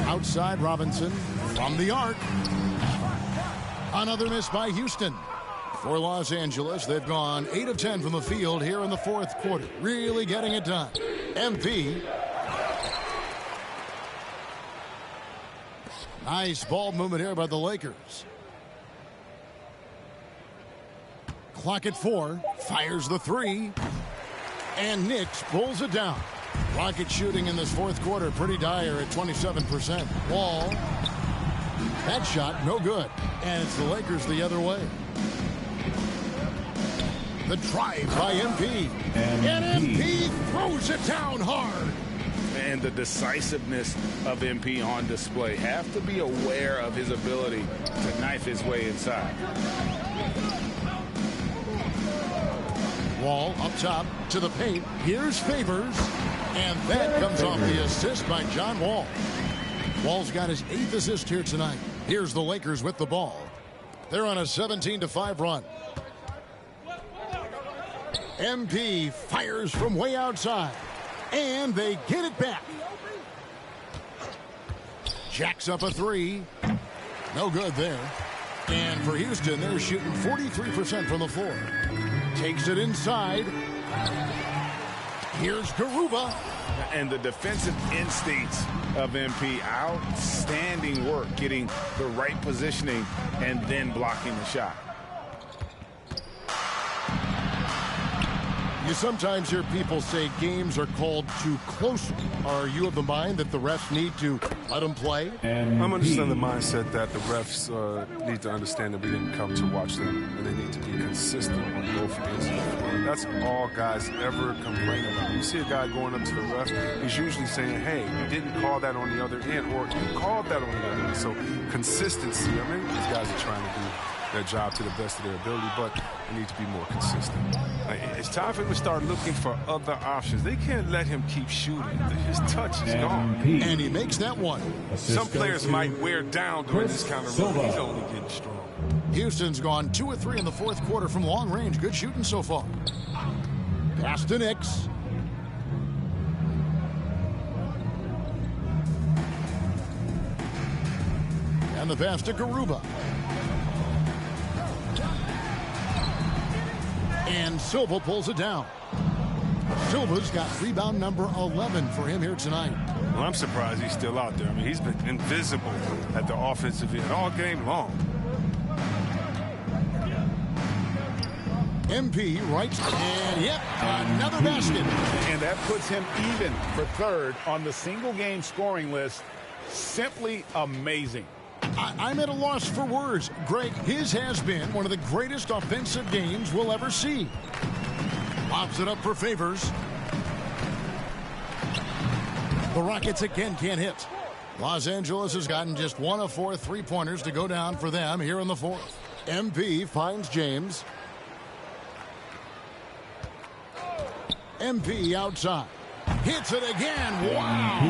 Outside Robinson from the arc. Another miss by Houston. For Los Angeles, they've gone 8 of 10 from the field here in the fourth quarter. Really getting it done. MP. Nice ball movement here by the Lakers. clock at 4. Fires the 3. And Nix pulls it down. Rocket shooting in this fourth quarter pretty dire at 27%. Wall. That shot no good. And it's the Lakers the other way. The drive by MP. And MP throws it down hard. And the decisiveness of MP on display. Have to be aware of his ability to knife his way inside. Wall up top to the paint. Here's Favors. And that comes off the assist by John Wall. Wall's got his 8th assist here tonight. Here's the Lakers with the ball. They're on a 17-5 run. MP fires from way outside. And they get it back. Jacks up a 3. No good there. And for Houston, they're shooting 43% from the floor. Takes it inside. Here's Garuba. And the defensive instincts of MP. Outstanding work getting the right positioning and then blocking the shot. You sometimes hear people say games are called too close. Are you of the mind that the refs need to let them play? I'm understanding the mindset that the refs need to understand that we didn't come to watch them, and they need to be consistent on both ends of the floor. That's all guys ever complain about. You see a guy going up to the ref, he's usually saying, hey, you didn't call that on the other end, or you called that on the other end. So consistency, I mean, these guys are trying to do their job to the best of their ability, but they need to be more consistent. It's time for him to start looking for other options. They can't let him keep shooting. His touch is gone. And he makes that one. Some players might wear down during this kind of run. He's only getting strong. Houston's gone 2 of 3 in the fourth quarter from long range. Good shooting so far. Pass to Nix. And the pass to Garuba. And Silva pulls it down. Silva's got rebound number 11 for him here tonight. Well, I'm surprised he's still out there. I mean, he's been invisible at the offensive end all game long. MP right, and yep, another basket. And that puts him even for third on the single game scoring list. Simply amazing. I'm at a loss for words. Greg, his has been one of the greatest offensive games we'll ever see. Pops it up for Favors. The Rockets again can't hit. Los Angeles has gotten just 1 of 4 3-pointers to go down for them here in the fourth. MP finds James. MP outside. Hits it again. Wow.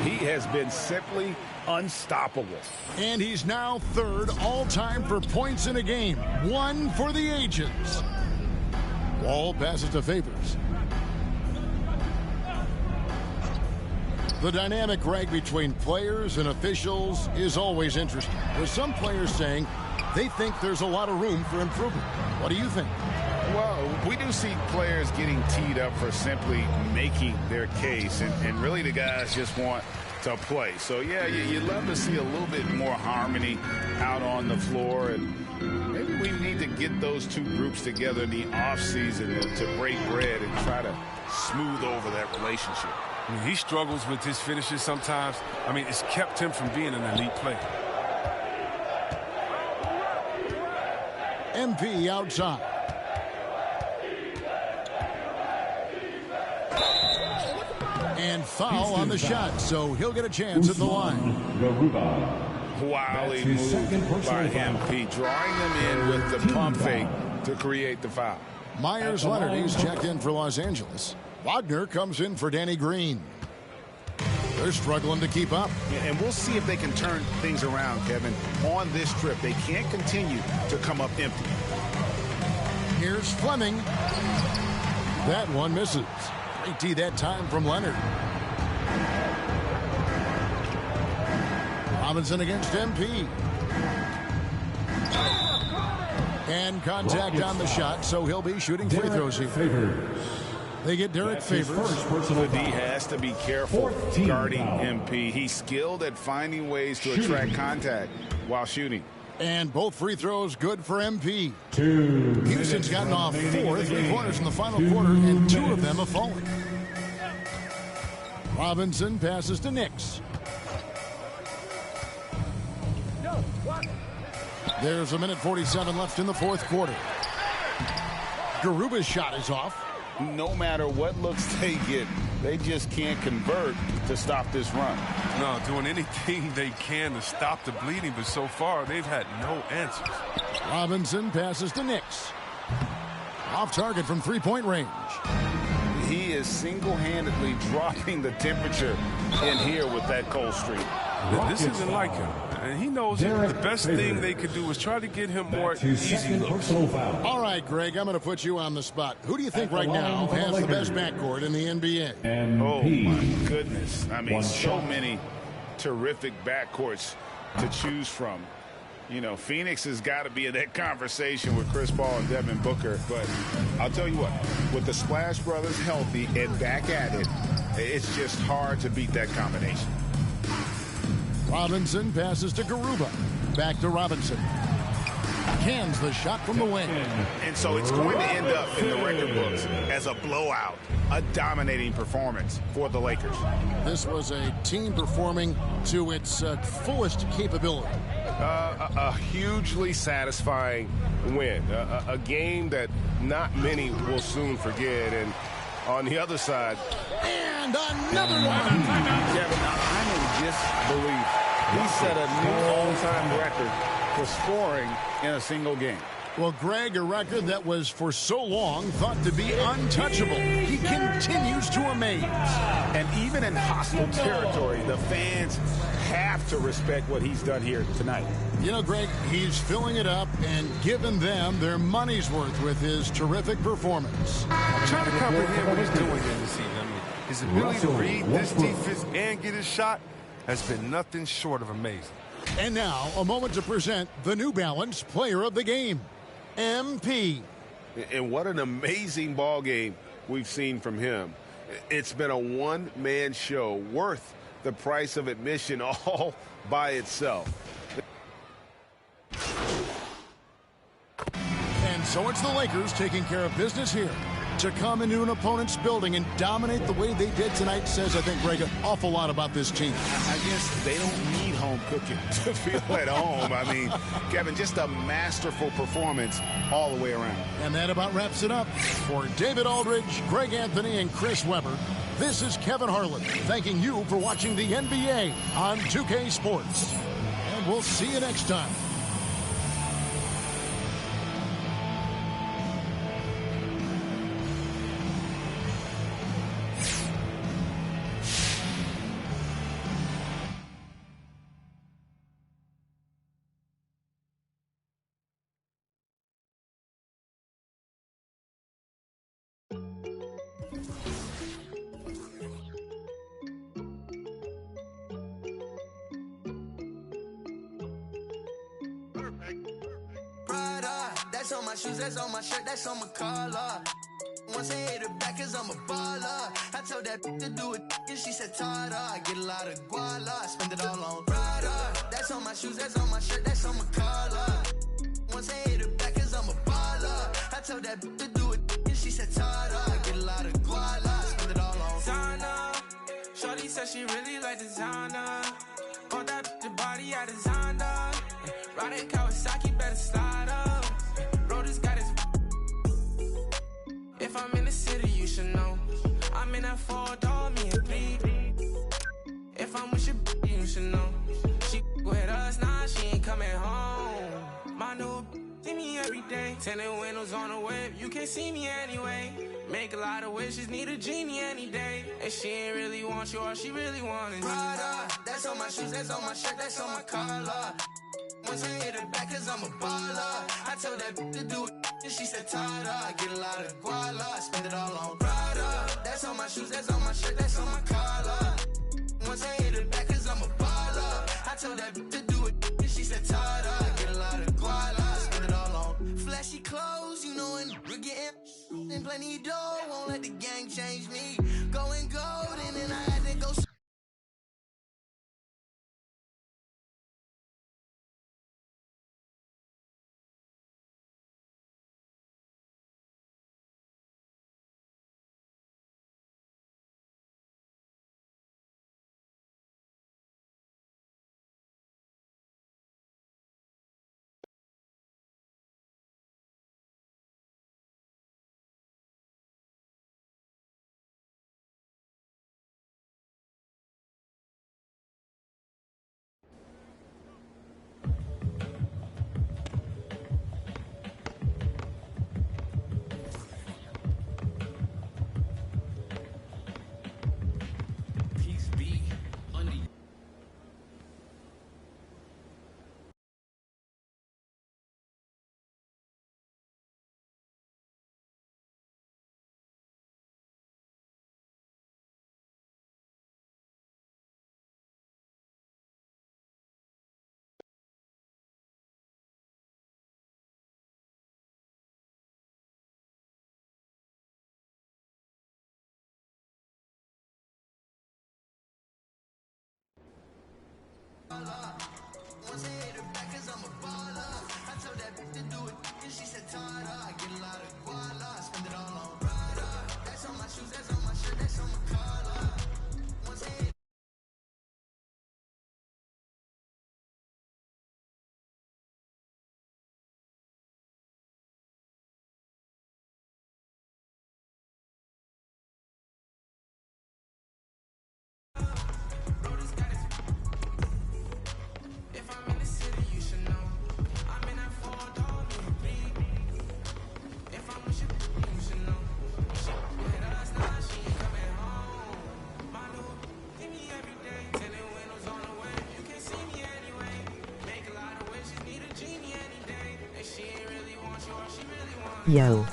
He has been simply unstoppable. And he's now third all-time for points in a game. 1 for the ages. Wall passes to Favors. The dynamic rag between players and officials is always interesting. With some players saying they think there's a lot of room for improvement. What do you think? Well, we do see players getting teed up for simply making their case, and really the guys just want to play. So, yeah, you'd love to see a little bit more harmony out on the floor, and maybe we need to get those two groups together in the offseason to break bread and try to smooth over that relationship. I mean, he struggles with his finishes sometimes. I mean, it's kept him from being an elite player. MP outside. And foul on the shot, so he'll get a chance at the line. Wily move by MP, drawing them in with the pump fake to create the foul. Myers Leonard, he's checked in for Los Angeles. Wagner comes in for Danny Green. They're struggling to keep up. And we'll see if they can turn things around, Kevin, on this trip. They can't continue to come up empty. Here's Fleming. That one misses. Great D that time from Leonard. Robinson against MP. And contact on the shot, so he'll be shooting free throws here. They get Derek Favors. The D has to be careful guarding MP. He's skilled at finding ways to attract contact while shooting. And both free throws good for MP. Houston's gotten off 4 3-pointers in the final quarter, and 2 of them have fallen. Robinson passes to Nix. There's 1:47 left in the fourth quarter. Garuba's shot is off. No matter what looks they get, they just can't convert to stop this run. No, doing anything they can to stop the bleeding, but so far they've had no answers. Robinson passes to Nix. Off target from three-point range. He is single-handedly dropping the temperature in here with that cold streak. This isn't like him. And he knows it. The best thing they could do is try to get him more easy looks. All right, Greg, I'm going to put you on the spot. Who do you think right now has the best backcourt in the NBA? Oh, my goodness. I mean, so many terrific backcourts to choose from. You know, Phoenix has got to be in that conversation with Chris Paul and Devin Booker. But I'll tell you what, with the Splash Brothers healthy and back at it, it's just hard to beat that combination. Robinson passes to Garuba. Back to Robinson. Cans the shot from the wing. And so it's going to end up in the record books as a blowout, a dominating performance for the Lakers. This was a team performing to its fullest capability. A hugely satisfying win. A game that not many will soon forget. And on the other side. And another one. Kevin, I'm in disbelief. He set a new all-time record for scoring in a single game. Well, Greg, a record that was for so long thought to be untouchable. He continues to amaze. And even in hostile territory, the fans have to respect what he's done here tonight. You know, Greg, he's filling it up and giving them their money's worth with his terrific performance. I'm trying to comprehend what he's doing in this season. I mean, his ability to read this defense and get his shot has been nothing short of amazing. And now, a moment to present the New Balance Player of the Game, MP. And what an amazing ball game we've seen from him. It's been a one-man show worth the price of admission all by itself. And so it's the Lakers taking care of business here. To come into an opponent's building and dominate the way they did tonight says, I think, Greg, an awful lot about this team. I guess they don't need home cooking to feel at home. I mean, Kevin, just a masterful performance all the way around. And that about wraps it up. For David Aldridge, Greg Anthony, and Chris Webber, this is Kevin Harlan thanking you for watching the NBA on 2K Sports. And we'll see you next time. That's on my shoes, that's on my shirt, that's on my collar. Once I hit her back, cause I'm a baller. I told that to do it, and she said, Tada. I get a lot of guala, spend it all on Prada. That's on my shoes, that's on my shirt, that's on my collar. Once I hit her back, cause I'm a baller. I told that to do it, and she said, Tada. I get a lot of guala, spend it all on Zana. Shorty said she really like designer. Bought that the body I designed her. Riding Kawasaki, better slide up. Rollers got his. If I'm in the city, you should know. I'm in that 4-door, me and 3. If I'm with your you should know. She with us, nah, she ain't coming home. My new see me every day. Tinted windows on the whip, you can't see me anyway. Make a lot of wishes, need a genie any day. And she ain't really want you, all she really wanted. Prada, that's on my shoes, that's on my shirt, that's on my collar. Once I hit her back, cause I'm a baller. I told that to do it, and she said, Tada. I get a lot of guala, spend it all on Prada. That's on my shoes, that's on my shirt, that's on my collar. Once I hit her back, cause I'm a baller. I told that to do it, and she said, Tada. I get a lot of guala, spend it all on flashy clothes, you know, and we're getting and plenty of dough. Won't let the gang change me. Going gold, and then I had to go. Once I hit her back cause I'm a baller. I told that bitch to do it and she said Tada. I get a lot of guala, I spend it all on Prada. That's on my shoes, that's on my shirt, that's on my collar. Once I hit Yo.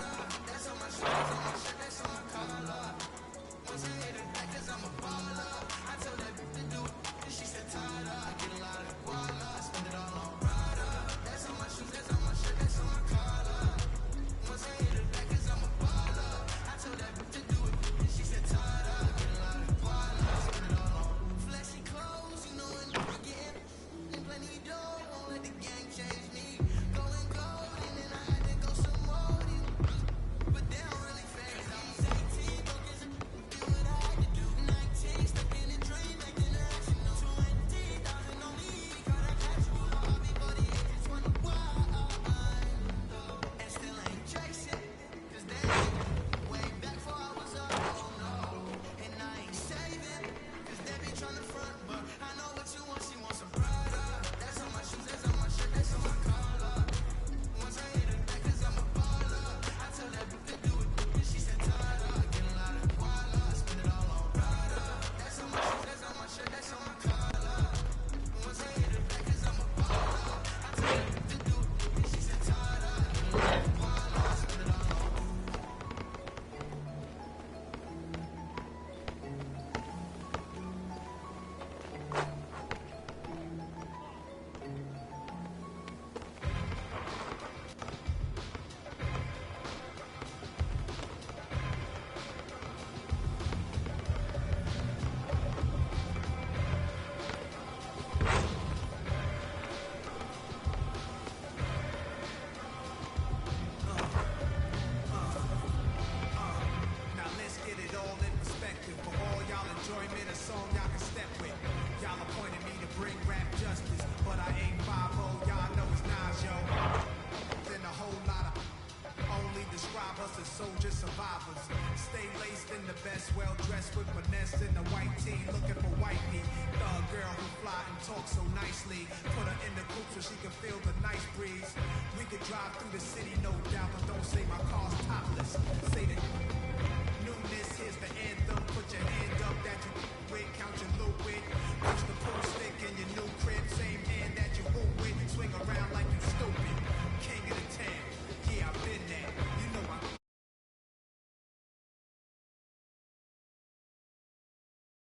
soldier survivors. Stay laced in the best, well dressed with finesse in the white tee, looking for white meat. Thug girl who fly and talk so nicely. Put her in the coupe so she can feel the nice breeze. We could drive through the city, no doubt, but don't say my car's topless. Say the newness, here's the anthem. Put your hand up that you with, count your loot with. Push the